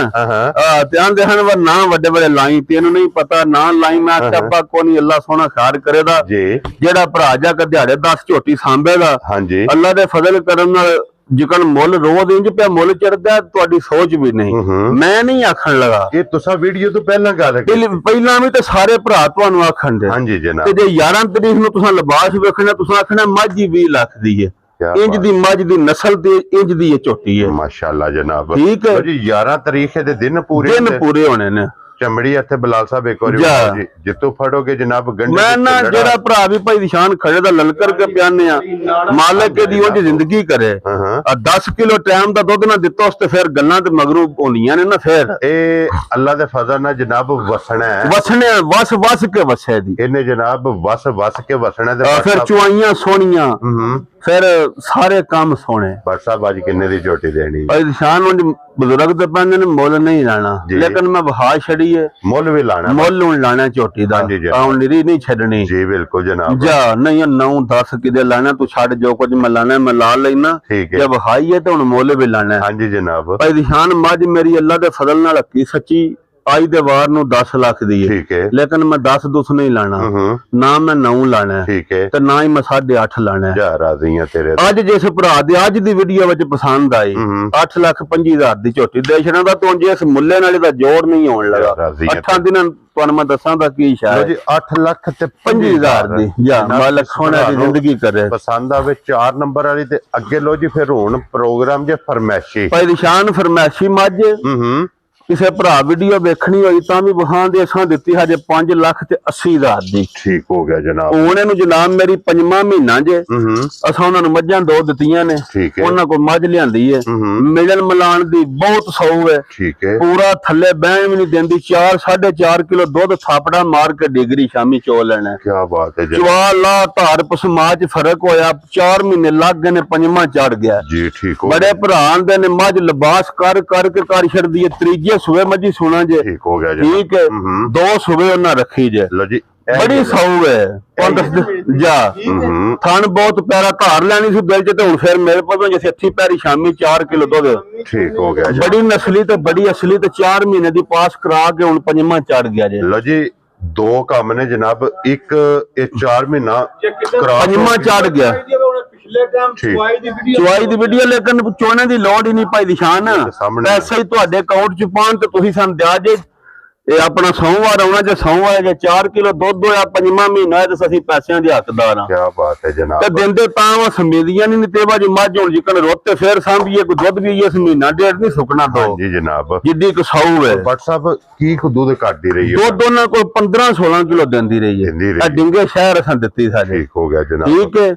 ਧਿਆਨ ਦੇਣ ਵਾ ਨਾ ਵੱਡੇ ਵੱਡੇ ਲਾਈ ਤੈਨੂੰ ਨਹੀਂ ਪਤਾ ਨਾ ਲਾਈ ਮੈਂ ਆਖਿਆ ਕੋ ਨਹੀਂ ਅੱਲਾ ਸੋਹਣਾ ਖਾਰ ਕਰੇਗਾ ਜੀ ਜਿਹੜਾ ਭਰਾ ਜਾ ਕੇ ਦਿਹਾੜੇ 10 ਝੋਟੀ ਸਾਂਭੇਗਾ ਹਾਂਜੀ ਅੱਲਾ ਦੇ ਫਜ਼ਲ ਕਰਨ ਨਾਲ ਜਿਕਨ ਮੁੱਲ ਰੋਜ਼ ਇੰਜ ਪਿਆ ਮੁੱਲ ਚੜਦਾ ਤੁਹਾਡੀ ਸੋਚ ਵੀ ਨਹੀਂ ਮੈਂ ਨਹੀਂ ਆਖਣ ਲਗਾ ਇਹ ਤੁਸੀਂ ਵੀਡੀਓ ਤੋਂ ਪਹਿਲਾਂ ਗੱਲ ਪਹਿਲਾਂ ਵੀ ਤੇ ਸਾਰੇ ਭਰਾ ਤੁਹਾਨੂੰ ਆਖਣ ਦੇ ਹਾਂਜੀ ਜਨਾਬ ਤੇ ਜੇ 11 ਤਰੀਕ ਨੂੰ ਤੁਸੀਂ ਲਿਬਾਸ ਵੇਖਣਾ ਤੁਸੀਂ ਆਖਣਾ ਮੱਝ 20 ਲੱਖ ਦੀ ਹੈ ਇੰਜ ਦੀ ਮੱਝ ਦੀ ਨਸਲ ਤੇ ਇੰਜ ਦੀ ਇਹ ਝੋਟੀ ਹੈ ਮਾਸ਼ਾਅੱਲਾ ਜਨਾਬ ਠੀਕ ਹੈ ਜੀ 11 ਤਰੀਕ ਦੇ ਦਿਨ ਪੂਰੇ ਹੋਣੇ ਨੇ ਚਮੜੀ ਇੱਥੇ ਬਲਾਲ ਸਾਹਿਬ ਇੱਕ ਵਾਰੀ ਜੀ ਜਿੱਤੋਂ ਫੜੋਗੇ ਜਨਾਬ ਗੰਢੇ ਮੈਂ ਨਾ ਜਿਹੜਾ ਭਰਾ ਵੀ ਭਾਈ ਨਿਸ਼ਾਨ ਖੜੇ ਦਾ ਲਲਕਰ ਕੇ ਪਿਆਨੇ ਆ ਮਾਲਕ ਦੀ ਉਹ ਜਿੰਦਗੀ ਕਰੇ 10 ਕਿਲੋ ਟਾਈਮ ਦਾ ਦੁੱਧ ਨਾ ਦਿੱਤਾ ਉਸ ਤੇ ਫਿਰ ਗੱਲਾਂ ਤੇ ਮਗਰੂ ਹੁੰਦੀਆਂ ਨੇ ਨਾ ਫਿਰ ਇਹ ਅੱਲਾ ਦੇ ਫਜ਼ਲ ਨਾਲ ਜਨਾਬ ਵਸਣਾ ਹੈ ਵਸ ਕੇ ਵਸੇ ਦੀ ਇਹਨੇ ਜਨਾਬ ਵਸ ਕੇ ਵਸਣਾ ਤੇ ਫਿਰ ਚੁਆਈਆਂ ਸੋਹਣੀਆਂ ਫਿਰ ਸਾਰੇ ਕੰਮ ਸੋਹਣੇ WhatsApp ਅੱਜ ਕਿੰਨੇ ਦੀ ਝੋਟੀ ਦੇਣੀ ਭਾਈ ਨਿਸ਼ਾਨ ਉਹ ਬਜ਼ੁਰਗ ਤੇ ਪੰਜ ਨੇ ਮੁੱਲ ਨਹੀਂ ਲਾਣਾ ਲੇਕਿਨ ਮੈਂ ਵਹਾ ਛੜੀ ਹੈ ਮੁੱਲ ਵੀ ਲਾਣਾ ਮੁੱਲ ਨੂੰ ਲਾਣਾ ਝੋਟੀ ਦਾ ਆਉਂ ਨਿਰੀ ਨਹੀਂ ਛੱਡਣੀ ਜੀ ਬਿਲਕੁਲ ਜਨਾਬ ਜਾ ਨਹੀਂ 9-10 ਕਿਦੇ ਲਾਣਾ ਤੂੰ ਛੱਡ ਜੋ ਕੁਝ ਮੈਂ ਲਾਣਾ ਮੈਂ ਲਾ ਲੈਣਾ ਜੇ ਵਹਾਈ ਹੈ ਤਾਂ ਹੁਣ ਮੁੱਲ ਵੀ ਲਾਣਾ ਹਾਂਜੀ ਜਨਾਬ ਭਾਈ ਨਿਸ਼ਾਨ ਮੱਝ ਮੇਰੀ ਅੱਲਾ ਦੇ ਫਜ਼ਲ ਨਾਲ ਹੱਕੀ ਸੱਚੀ ਅੱਜ ਦੇ ਵਾਰ ਨੂੰ 10 ਲੱਖ ਦੀ ਹੈ, ਠੀਕ ਹੈ, ਲੇਕਿਨ ਮੈਂ 10 ਦੁੱਸ ਨਹੀਂ ਲਾਣਾ, ਨਾ ਮੈਂ 9 ਲਾਣਾ, ਠੀਕ ਹੈ, ਤੇ ਨਾ ਹੀ ਮੈਂ 8.5 ਲਾਣਾ। ਜਾ ਰਾਜ਼ੀ ਆ ਤੇਰੇ ਅੱਜ ਜਿਸ ਭਰਾ ਦੇ ਅੱਜ ਦੀ ਵੀਡੀਓ ਵਿੱਚ ਪਸੰਦ ਆਈ 8,25,000 ਦੀ ਝੋਟੀ ਦੇ ਛਣਾ ਦਾ ਤੋਂ ਜੇ ਇਸ ਮੁੱਲੇ ਨਾਲ ਇਹਦਾ ਜੋੜ ਨਹੀਂ ਹੋਣ ਲੱਗਾ 8 ਦਿਨਾਂ ਤੁਹਾਨੂੰ ਮੈਂ ਦੱਸਾਂ ਦਾ ਕੀ ਇਸ਼ਾਰਾ ਜੀ 8 ਲੱਖ ਤੇ 25,000 ਦੀ ਜਾਂ ਮਾਲਕ ਸੋਹਣਾ ਦੀ ਜ਼ਿੰਦਗੀ ਕਰੇ। ਪਸੰਦ ਆਵੇ 4 ਨੰਬਰ ਵਾਲੀ ਤੇ ਅੱਗੇ ਲੋ ਜੀ ਫਿਰ ਹੁਣ ਪ੍ਰੋਗਰਾਮ ਜੇ ਫਰਮੈਸ਼ੀ ਭਾਈ ਨਿਸ਼ਾਨ ਫਰਮੈਸ਼ੀ ਮੱਝ ਕਿਸੇ ਭਰਾ ਵੀਡੀਓ ਵੇਖਣੀ ਹੋਈ ਤਾਂ ਵੀ ਵਹਾਂ ਦੇ ਅਸਾਂ ਦਿੱਤੀ ਹਜੇ 5,80,000 ਦੀ। ਠੀਕ ਹੋ ਗਿਆ ਜਨਾਬ। ਹੁਣ ਇਹਨੂੰ ਜਨਾਬ ਮੇਰੀ 5ਵਾਂ ਮਹੀਨਾ ਜੇ ਅਸਾਂ ਉਹਨਾਂ ਨੂੰ ਮੱਝਾਂ 2 ਦਿੱਤੀਆਂ ਨੇ, ਉਹਨਾਂ ਕੋਲ ਮੱਝ ਲਿਆਂਦੀ ਹੈ, ਮਿਲਣ ਮਿਲਾਣ ਦੀ ਬਹੁਤ ਸੌ ਹੈ, ਠੀਕ ਹੈ, ਪੂਰਾ ਥੱਲੇ ਬਹਿਣ ਵੀ ਨਹੀਂ ਦਿੰਦੀ, 4-4.5 ਕਿਲੋ ਦੁੱਧ ਥਾਪੜਾ ਮਾਰ ਕੇ ਡਿਗਰੀ ਸ਼ਾਮੀ ਚੋ ਲੈਣਾ। ਕੀ ਬਾਤ ਹੈ ਜੀ। ਚਵਾ ਲਾ ਧਾਰ ਪਸਮਾ ਚ ਫਰਕ ਹੋਇਆ, 4 ਮਹੀਨੇ ਲੱਗ ਗਏ ਨੇ, 5ਵਾਂ ਚੜ ਗਿਆ ਜੀ। ਠੀਕ ਹੋ ਬੜੇ ਭਰਾ ਆਂਦੇ ਨੇ ਮੱਝ ਲਿਬਾਸ ਕਰ ਕਰਕੇ ਕਰ ਛੱਡਦੀ ਹੈ, ਤੀਜੇ ਸੂਏ ਮੱਝੀ ਸੁਣਾ ਜੇ। ਠੀਕ ਹੋ ਗਿਆ ਜੀ। ਠੀਕ ਹੈ, 2 ਸੂਏ ਉਹਨਾਂ ਰੱਖੀ ਜੇ। ਲੋ ਜੀ ਬੜੀ ਸੌ ਹੈ ਜਾ ਥਣ ਬਹੁਤ ਪਿਆਰਾ, ਧਾਰ ਲੈਣੀ ਸੀ ਦਿਲ ਚ ਤੇ ਹੁਣ ਫਿਰ ਮੇਰੇ ਕੋਲ ਜਿੱਥੇ ਹੱਥੀ ਪੈਰੀ ਸ਼ਾਮੀ 4 ਕਿਲੋ ਦੁੱਧ। ਠੀਕ ਹੋ ਗਿਆ ਜੀ। ਬੜੀ ਨਸਲੀ ਤੇ ਬੜੀ ਅਸਲੀ ਤੇ 4 ਮਹੀਨੇ ਦੀ ਪਾਸ ਕਰਾ ਕੇ ਹੁਣ 5ਵਾਂ ਚੜ ਗਿਆ ਜੇ। ਲੋ ਜੀ 2 ਕੰਮ ਨੇ ਜਨਾਬ, ਇੱਕ ਇਹ 4 ਮਹੀਨਾ ਕਰਾ 5ਵਾਂ ਚੜ ਗਿਆ। ਚੁਆਈ ਦੀ ਵੀਡੀਓ ਲੇਕਿਨ ਚੋਣੇ ਦੀ ਲੋੜ ਹੀ ਨਹੀਂ ਭਾਈ ਨਿਸ਼ਾਨ, ਪੈਸਾ ਹੀ ਤੁਹਾਡੇ ਅਕਾਊਂਟ ਚ ਪਾਉਣ ਤੇ ਤੁਸੀਂ ਸਾਨੂੰ ਦਿਆ ਜੇ। ਇਹ ਆਪਣਾ ਸੋਮਵਾਰ ਆਉਣਾ, ਜੇ ਸੋਮਵਾਰ ਜੇ 4 ਕਿਲੋ ਦੁੱਧ ਹੋਇਆ 5ਵਾਂ ਮਹੀਨਾ ਤੇ ਅਸੀਂ ਪੈਸਿਆਂ ਦੇ ਹੱਕਦਾਰ ਹਾਂ। ਕੀ ਬਾਤ ਹੈ ਜਨਾਬ। ਤੇ ਦਿੰਦੇ ਤਾਂ ਵਾ ਸਮੇਦੀਆਂ ਨਹੀਂ ਤੇ ਬਾਜੀ ਮੱਝ ਹੁਣ ਜਿਕਣ ਰੋਤੇ ਫੇਰ ਸਾਂਭੀਏ ਕੋਈ ਦੁੱਧ ਵੀ ਇਸ ਮਹੀਨਾ ਡੇਢ ਨਹੀਂ ਸੁੱਕਣਾ ਦੋ ਜੀ ਜਨਾਬ। ਜਿੱਦੀ ਕੋ ਸੌ ਹੈ ਬਟ ਸਾਹਿਬ ਕੀ ਦੁੱਧ ਕੱਢਦੀ ਰਹੀ ਹੈ? ਦੁੱਧ ਉਹਨਾਂ ਕੋਲ 15-16 ਕਿਲੋ ਦਿੰਦੀ ਰਹੀ ਹੈ। ਇਹ ਡਿੰਗੇ ਸ਼ਹਿਰ ਅਸਾਂ ਦਿੱਤੀ ਸਾਡੇ। ਠੀਕ ਹੋ ਗਿਆ ਜਨਾਬ। ਠੀਕ ਹੈ,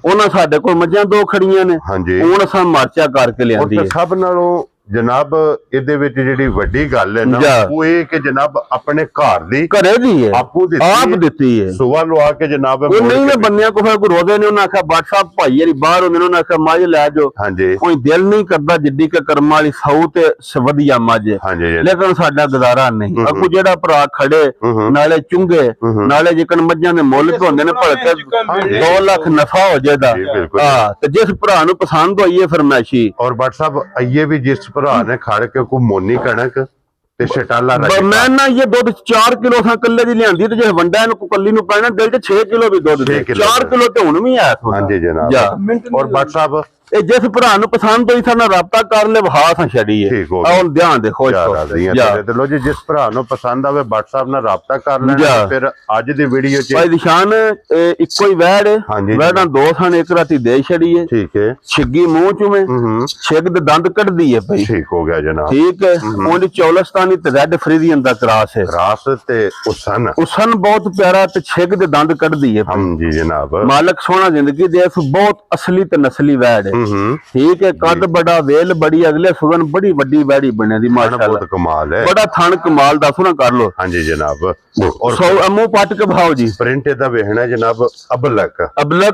ਉਹਨਾਂ ਸਾਡੇ ਕੋਲ ਮੱਝਾਂ 2 ਖੜੀਆਂ ਨੇ, ਹੁਣ ਅਸਾਂ ਮਰਚਾ ਕਰਕੇ ਲਿਆਂਦੀ ਹੈ। ਸਭ ਨਾਲੋਂ ਜਨਾਬ ਇਹਦੇ ਵਿੱਚ ਜਿਹੜੀ ਵੱਡੀ ਗੱਲ ਹੈ ਨਾ ਉਹ ਇਹ ਕਿ ਜਨਾਬ ਆਪਣੇ ਘਰ ਦੀ ਘਰੇ ਦੀ ਹੈ, ਆਪ ਦਿੱਤੀ ਹੈ, ਸੁਬਾ ਲਵਾ ਕੇ ਜਨਾਬ। ਉਹ ਨਹੀਂ ਨੇ ਬੰਨਿਆ ਕੋਈ ਰੋਦੇ ਨੇ, ਉਹਨਾਂ ਆਖਿਆ WhatsApp ਭਾਈ ਯਾਰੀ ਬਾਹਰ ਹੁੰਦੇ ਨੇ, ਉਹਨਾਂ ਆਖਿਆ ਮੱਝ ਲੈ ਜਾਓ। ਹਾਂਜੀ, ਕੋਈ ਦਿਲ ਨਹੀਂ ਕਰਦਾ ਜਿੱਡੀ ਕਿ ਕਰਮ ਵਾਲੀ ਸੌ ਤੇ ਵਧੀਆ ਮੱਝ, ਲੇਕਿਨ ਸਾਡਾ ਗੁਜ਼ਾਰਾ ਨਹੀਂ। ਅੱਗੂ ਜਿਹੜਾ ਭਰਾ ਖੜੇ ਨਾਲੇ ਚੁੰਗੇ ਨਾਲੇ ਜਿਕਣ ਮੱਝਾਂ ਦੇ ਮੁੱਲ ਹੁੰਦੇ ਨੇ ਭਲਕੇ 2 ਲੱਖ ਨਫਾ ਹੋ ਜਾਏਦਾ। ਹਾਂ, ਤੇ ਜਿਸ ਭਰਾ ਨੂੰ ਪਸੰਦ ਹੋਈ ਹੈ ਫਰਮਾਇਸ਼ੀ ਔਰ WhatsApp ਆਈਏ ਵੀ ਜਿਸ ਭਰਾ ਨੇ ਖੜ ਕੇ ਕੋ ਮੋਨੀ ਕਣਕ ਤੇ ਸ਼ਟਾਲਾ ਮੈਂ ਨਾ ਇਹ ਦੁੱਧ 4 ਕਿਲੋ ਸਾਂ ਕੱਲੇ ਦੀ ਲਿਆਂਦੀ ਤੇ ਜੇ ਵੰਡਾ ਇਹਨੂੰ ਕੱਲੀ ਨੂੰ ਪੈਣਾ ਦਿਲ ਚ 6 ਕਿਲੋ ਵੀ ਦੁੱਧ ਦੇ 4 ਕਿਲੋ ਤੇ ਹੁਣ ਵੀ ਆਇਆ। ਹਾਂਜੀ ਜਨਾਬ। ਔਰ WhatsApp ਇਹ ਜਿਸ ਭਰਾ ਨੂੰ ਪਸੰਦ ਹੋਈ ਸਾਡੇ ਨਾਲ ਰਾਬਤਾ ਕਰ ਲੈ, ਵਹਾਸਾਂ ਛੜੀਏ। ਹੁਣ ਧਿਆਨ ਦੇ ਖੁਸ਼ ਤੇ ਲੋ ਜੀ ਜਿਸ ਭਰਾ ਨੂੰ ਪਸੰਦ ਆਵੇ WhatsApp ਨਾਲ ਰਾਬਤਾ ਕਰ ਲੈਣਾ। ਫਿਰ ਅੱਜ ਦੀ ਵੀਡੀਓ ਚ ਭਾਈ ਨਿਸ਼ਾਨ ਇੱਕੋ ਹੀ ਵੈੜ ਹੈ, ਵੈੜਾਂ 2 ਸਨ, ਇੱਕ ਰਾਤੀ ਦੇ ਛੜੀ ਹੈ। ਠੀਕ ਹੈ, ਛਿੱਗੀ ਮੂੰਹ ਚੁਵੇਂ, ਛਿੱਗ ਦੇ ਦੰਦ ਕੱਢਦੀ ਹੈ ਭਾਈ। ਠੀਕ ਹੋ ਗਿਆ ਜਨਾਬ। ਠੀਕ ਹੈ, ਉਹਦੀ ਚੌਲਸਤਾਨੀ ਤੇ ਰੈੱਡ ਫਰੀਜ਼ੀਅਨ ਦਾ ਕਰਾਸ ਹੈ। ਕਰਾਸ ਤੇ ਉਸਨ ਬਹੁਤ ਪਿਆਰਾ ਤੇ ਛਿੱਗ ਦੇ ਦੰਦ ਕੱਢਦੀ ਹੈ। ਹਾਂਜੀ ਜਨਾਬ। ਮਾਲਕ ਸੋਹਣਾ ਜ਼ਿੰਦਗੀ ਦੇ, ਬਹੁਤ ਅਸਲੀ ਤੇ ਨਸਲੀ ਵੈੜ ਹੈ। ਠੀਕ ਹੈ, ਕੱਦ ਬੜਾ, ਵੇਲ ਬੜੀ, ਅਗਲੇ ਸੁਗਨ ਬੜੀ ਵੱਡੀ ਵੈੜੀ ਬਣੇ ਦੀ ਮਾਸ਼ਾਅੱਲਾ। ਬਹੁਤ ਕਮਾਲ ਹੈ, ਬੜਾ ਥਣ ਕਮਾਲ ਦਾ ਸੁਣਾ ਕਰ ਲੋ। ਹਾਂਜੀ ਜਨਾਬ। ਔਰ ਮੂੰਹ ਪੱਟ ਕੇ ਭਾਓ ਜੀ, ਪ੍ਰਿੰਟ ਇਹਦਾ ਵੇਖਣਾ ਜਨਾਬ। ਅਬਲਕ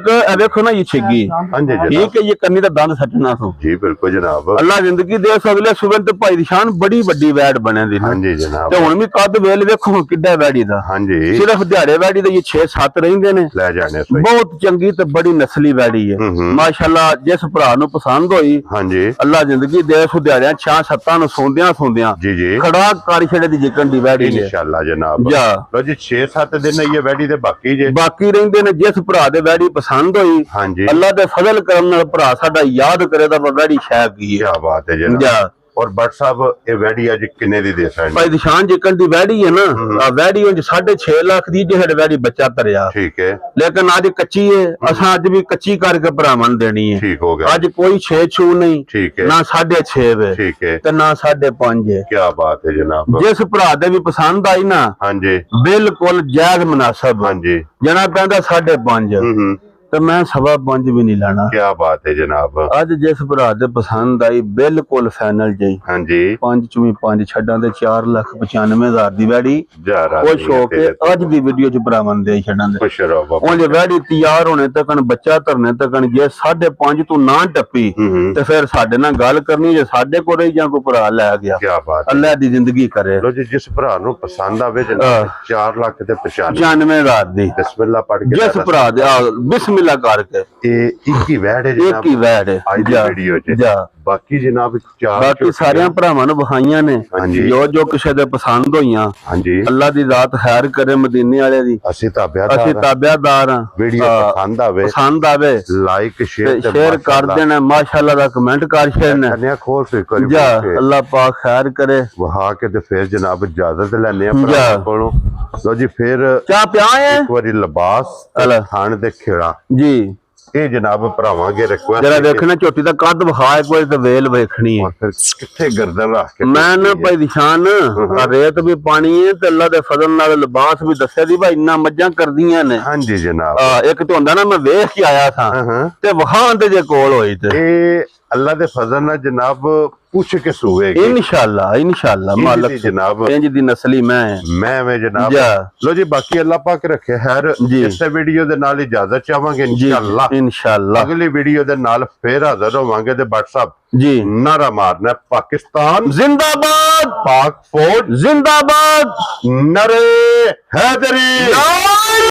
ਇਹ ਵੇਖੋ ਨਾ, ਇਹ ਛਿੱਗੀ। ਹਾਂਜੀ ਜਨਾਬ। ਠੀਕ ਹੈ, ਇਹ ਕੰਨੀ ਦਾ ਦੰਦ ਸੱਟਣਾ ਸੋ। ਜੀ ਬਿਲਕੁਲ ਜਨਾਬ। ਅੱਲਾ ਜ਼ਿੰਦਗੀ ਦੇ, ਅਗਲੇ ਸੁਗਨ ਤੇ ਭਾਈ ਨਿਸ਼ਾਨ ਬੜੀ ਵੱਡੀ ਵੈੜ ਬਣੇ ਦੀ। ਹਾਂਜੀ ਜਨਾਬ। ਤੇ ਹੁਣ ਵੀ ਕੱਦ ਵੇਲ ਵੇਖੋ ਕਿੱਡਾ ਵੈੜੀ ਦਾ। ਹਾਂਜੀ, ਸਿਰਫ ਦਿਹਾੜੇ ਵੈੜੀ ਦੇ 6-7 ਰਹਿੰਦੇ ਨੇ, ਲੈ ਜਾਣੇ। ਬਹੁਤ ਚੰਗੀ ਤੇ ਬੜੀ ਨਸਲੀ ਵੈੜੀ ਹੈ ਮਾਸ਼ਾਅੱਲਾ। ਜਿਸ ਭਰਾ ਨੂੰ ਪਸੰਦ ਹੋਈ, ਹਾਂਜੀ, ਅੱਲਾ ਜ਼ਿੰਦਗੀ ਦੇ, ਸੁਧਿਆੜਿਆਂ 6-7 ਨੂੰ ਸੌਂਦਿਆਂ ਜੀ ਜੀ ਖੜਾ ਕਰ ਛੜੇ ਦੀ ਜਿਕਣ ਦੀ ਵੈੜੀ ਨੇ ਇਨਸ਼ਾਅੱਲਾ ਜਨਾਬ। ਲੋ ਜੀ 6-7 ਦਿਨ ਇਹ ਵੈੜੀ ਦੇ ਬਾਕੀ ਰਹਿੰਦੇ ਨੇ। ਜਿਸ ਭਰਾ ਦੇ ਵੈੜੀ ਪਸੰਦ ਹੋਈ, ਹਾਂਜੀ, ਅੱਲਾ ਦੇ ਫਜ਼ਲ ਕਰਮ ਨਾਲ ਭਰਾ ਸਾਡਾ ਯਾਦ ਕਰੇ ਤਾਂ ਵੈੜੀ ਸ਼ੈ ਕੀ ਹੈ। ਕੀ ਬਾਤ ਹੈ ਜਨਾਬ। ਔਰ ਬੱਟ ਸਾਹਿਬ ਇਹ ਵੈੜੀ ਅੱਜ ਕਿੰਨੇ ਦੀ ਦੇ ਸਕਦੇ? ਭਾਈ ਨਿਸ਼ਾਨ ਜਿਕਣ ਦੀ ਵੈੜੀ ਹੈ ਨਾ, ਆ ਵੈੜੀ ਉਂਝ 6.5 ਲੱਖ ਦੀ ਜਿਹੜੇ ਵੈੜੀ ਬੱਚਾ ਧਰਿਆ। ਠੀਕ ਹੈ, ਲੇਕਿਨ ਅੱਜ ਕੱਚੀ ਹੈ, ਅਸਾਂ ਅੱਜ ਵੀ ਕੱਚੀ ਕਰਕੇ ਭਰਾਵਾਂ ਨੂੰ ਦੇਣੀ ਹੈ। ਠੀਕ ਹੋ ਗਿਆ। ਅੱਜ ਕੋਈ 6 ਛੂ ਨਹੀਂ। ਠੀਕ ਹੈ, ਨਾ 6.5 ਹੈ। ਠੀਕ ਹੈ, ਤੇ ਨਾ 5.5 ਹੈ। ਕੀ ਬਾਤ ਹੈ ਜਨਾਬ। ਜਿਸ ਭਰਾ ਦੇ ਵੀ ਪਸੰਦ ਆਈ ਨਾ, ਹਾਂਜੀ, ਬਿਲਕੁਲ ਜਾਇਜ਼ ਮੁਨਾਸਬ। ਹਾਂਜੀ, ਜਣਾ ਪੈਂਦਾ 5.5 ਤੇ ਮੈਂ 5.25 ਵੀ ਨਹੀਂ ਲੈਣਾ। ਕੀ ਬਾਤ ਹੈ ਜਨਾਬ। ਅੱਜ ਜਿਸ ਭਰਾ ਦੇ ਪਸੰਦ ਆਈ ਬਿਲਕੁਲ ਫਾਈਨਲ ਜਈ। ਹਾਂਜੀ, 5 ਛੱਡਾਂ ਦੇ 4,95,000 ਦੀ ਵੈੜੀ। ਖੁਸ਼ ਹੋ ਕੇ ਅੱਜ ਦੀ ਵੀਡੀਓ ਚ ਭਰਾਵਾਂ ਦੇ ਛੱਡਾਂ ਦੇ ਖੁਸ਼ ਰਹੋ ਬਾਬਾ। ਉਹ ਜੇ ਵੈੜੀ ਤਿਆਰ ਹੋਣੇ ਤੱਕ, ਬੱਚਾ ਧਰਨੇ ਤੱਕ, ਜੇ 5.5 ਤੋਂ ਨਾ ਟੱਪੀ ਤੇ ਫਿਰ ਸਾਡੇ ਨਾਲ ਗੱਲ ਕਰਨੀ, ਜੇ ਸਾਡੇ ਕੋਲ ਰਹੀ ਜਾਂ ਕੋਈ ਭਰਾ ਲੈ ਗਿਆ। ਕੀ ਬਾਤ, ਅੱਲਾ ਦੀ ਜ਼ਿੰਦਗੀ ਕਰੇ। ਲੋ ਜੀ ਜਿਸ ਭਰਾ ਨੂੰ ਪਸੰਦ ਆਵੇ ਜਨਾਬ 4,95,000 ਦੀ ਬਿਸਮਿਲ੍ਲਾ ਪੜ ਕੇ, ਜਿਸ ਭਰਾ ਦੇ ਬਿਸਮਿਲ੍ਲਾ ਕਰਕੇ ਇਹ ਇੱਕ ਹੀ ਵੈੜ ਹੈ ਇੱਕ ਹੀ ਵੈੜ ਹੈ। ਅੱਜ ਦੀ ਵੀਡੀਓ ਚ। ਬਾਕੀ ਜਨਾਬ ਚਾਰ ਬਾਕੀ ਸਾਰਿਆਂ ਭਰਾਵਾਂ ਨੂੰ ਵਿਖਾਈਆਂ ਨੇ ਹਾਂਜੀ। ਜੋ ਕਿਸੇ ਦੇ ਪਸੰਦ ਹੋਈਆਂ ਹਾਂਜੀ ਅੱਲਾ ਦੀ ਜ਼ਾਤ ਖੈਰ ਕਰੇ ਮਦੀਨੇ ਵਾਲੇ ਦੀ। ਅਸੀਂ ਅਸੀਂ ਤਾਬਿਆਦਾਰ ਹਾਂ। ਵੀਡੀਓ ਪਸੰਦ ਆਵੇ ਲਾਈਕ ਸ਼ੇਅਰ ਕਰ ਦੇਣਾ, ਮਾਸ਼ਾਅੱਲਾ ਦਾ ਕਮੈਂਟ ਕਰ ਛੇੜਨਾ। ਕੰਨਿਆ ਖੋਲ ਫੇ ਕਰੀ ਜਾ ਅੱਲਾ ਪਾਕ ਖੈਰ ਕਰੇ। ਵਹਾ ਕੇ ਤੇ ਫਿਰ ਜਨਾਬ ਇਜਾਜ਼ਤ ਲੈਣੇ ਆ ਭਰਾ ਕੋਲੋਂ। ਲੋ ਜੀ ਫਿਰ ਚਾਹ ਪਿਆ ਹੈ ਇੱਕ ਵਾਰੀ ਲਿਬਾਸ ਥਾਣ ਦੇ ਖੇੜਾ ਜੀ ਇਹ ਜਨਾਬ ਭਰਾਵਾਂ ਅੱਗੇ ਰਿਕੁਐਸਟ ਜਰਾ ਦੇਖਣਾ ਝੋਟੀ ਦਾ ਕੱਦ ਵਿਖਾ ਇੱਕ ਵਾਰੀ ਤੇ ਵੇਲ ਵੇਖਣੀ ਹੈ। ਫਿਰ ਕਿੱਥੇ ਗਰਦਨ ਰੱਖ ਕੇ ਮੈਂ ਨਾ ਭਾਈ ਨਿਸ਼ਾਨ ਰੇਤ ਵੀ ਪਾਣੀ ਹੈ ਤੇ ਅੱਲਾ ਦੇ ਫਜ਼ਲ ਨਾਲ ਲਿਬਾਸ ਵੀ ਦੱਸਿਆ ਦੀ ਭਾਈ ਇੰਨਾ ਮੱਝਾਂ ਕਰਦੀਆਂ ਨੇ। ਹਾਂਜੀ ਜਨਾਬ ਇੱਕ ਤਾਂ ਹੁੰਦਾ ਨਾ ਮੈਂ ਵੇਖ ਕੇ ਆਇਆ ਥਾ ਤੇ ਵਹਾਂ ਤੇ ਜੇ ਕੋਲ ਹੋਈ ਤੇ ਇਹ ਅੱਲਾ ਦੇ ਫਜ਼ਲ ਨਾਲ ਜਨਾਬ ਪੁੱਛ ਕੇ ਸੂਵੇਗੀ इंशाल्लाह मालिक जनाब इंज दी नस्ली मैं जनाब लो जी बाकी अल्लाह पाक रखे खैर इस वीडियो दे नाल इजाजत चाहांगे इंशाल्लाह अगली वीडियो दे नाल फिर हाजिर होवांगे ते WhatsApp जी नारा मारना पाकिस्तान जिंदाबाद पाक फौज जिंदाबाद नरे हैदरी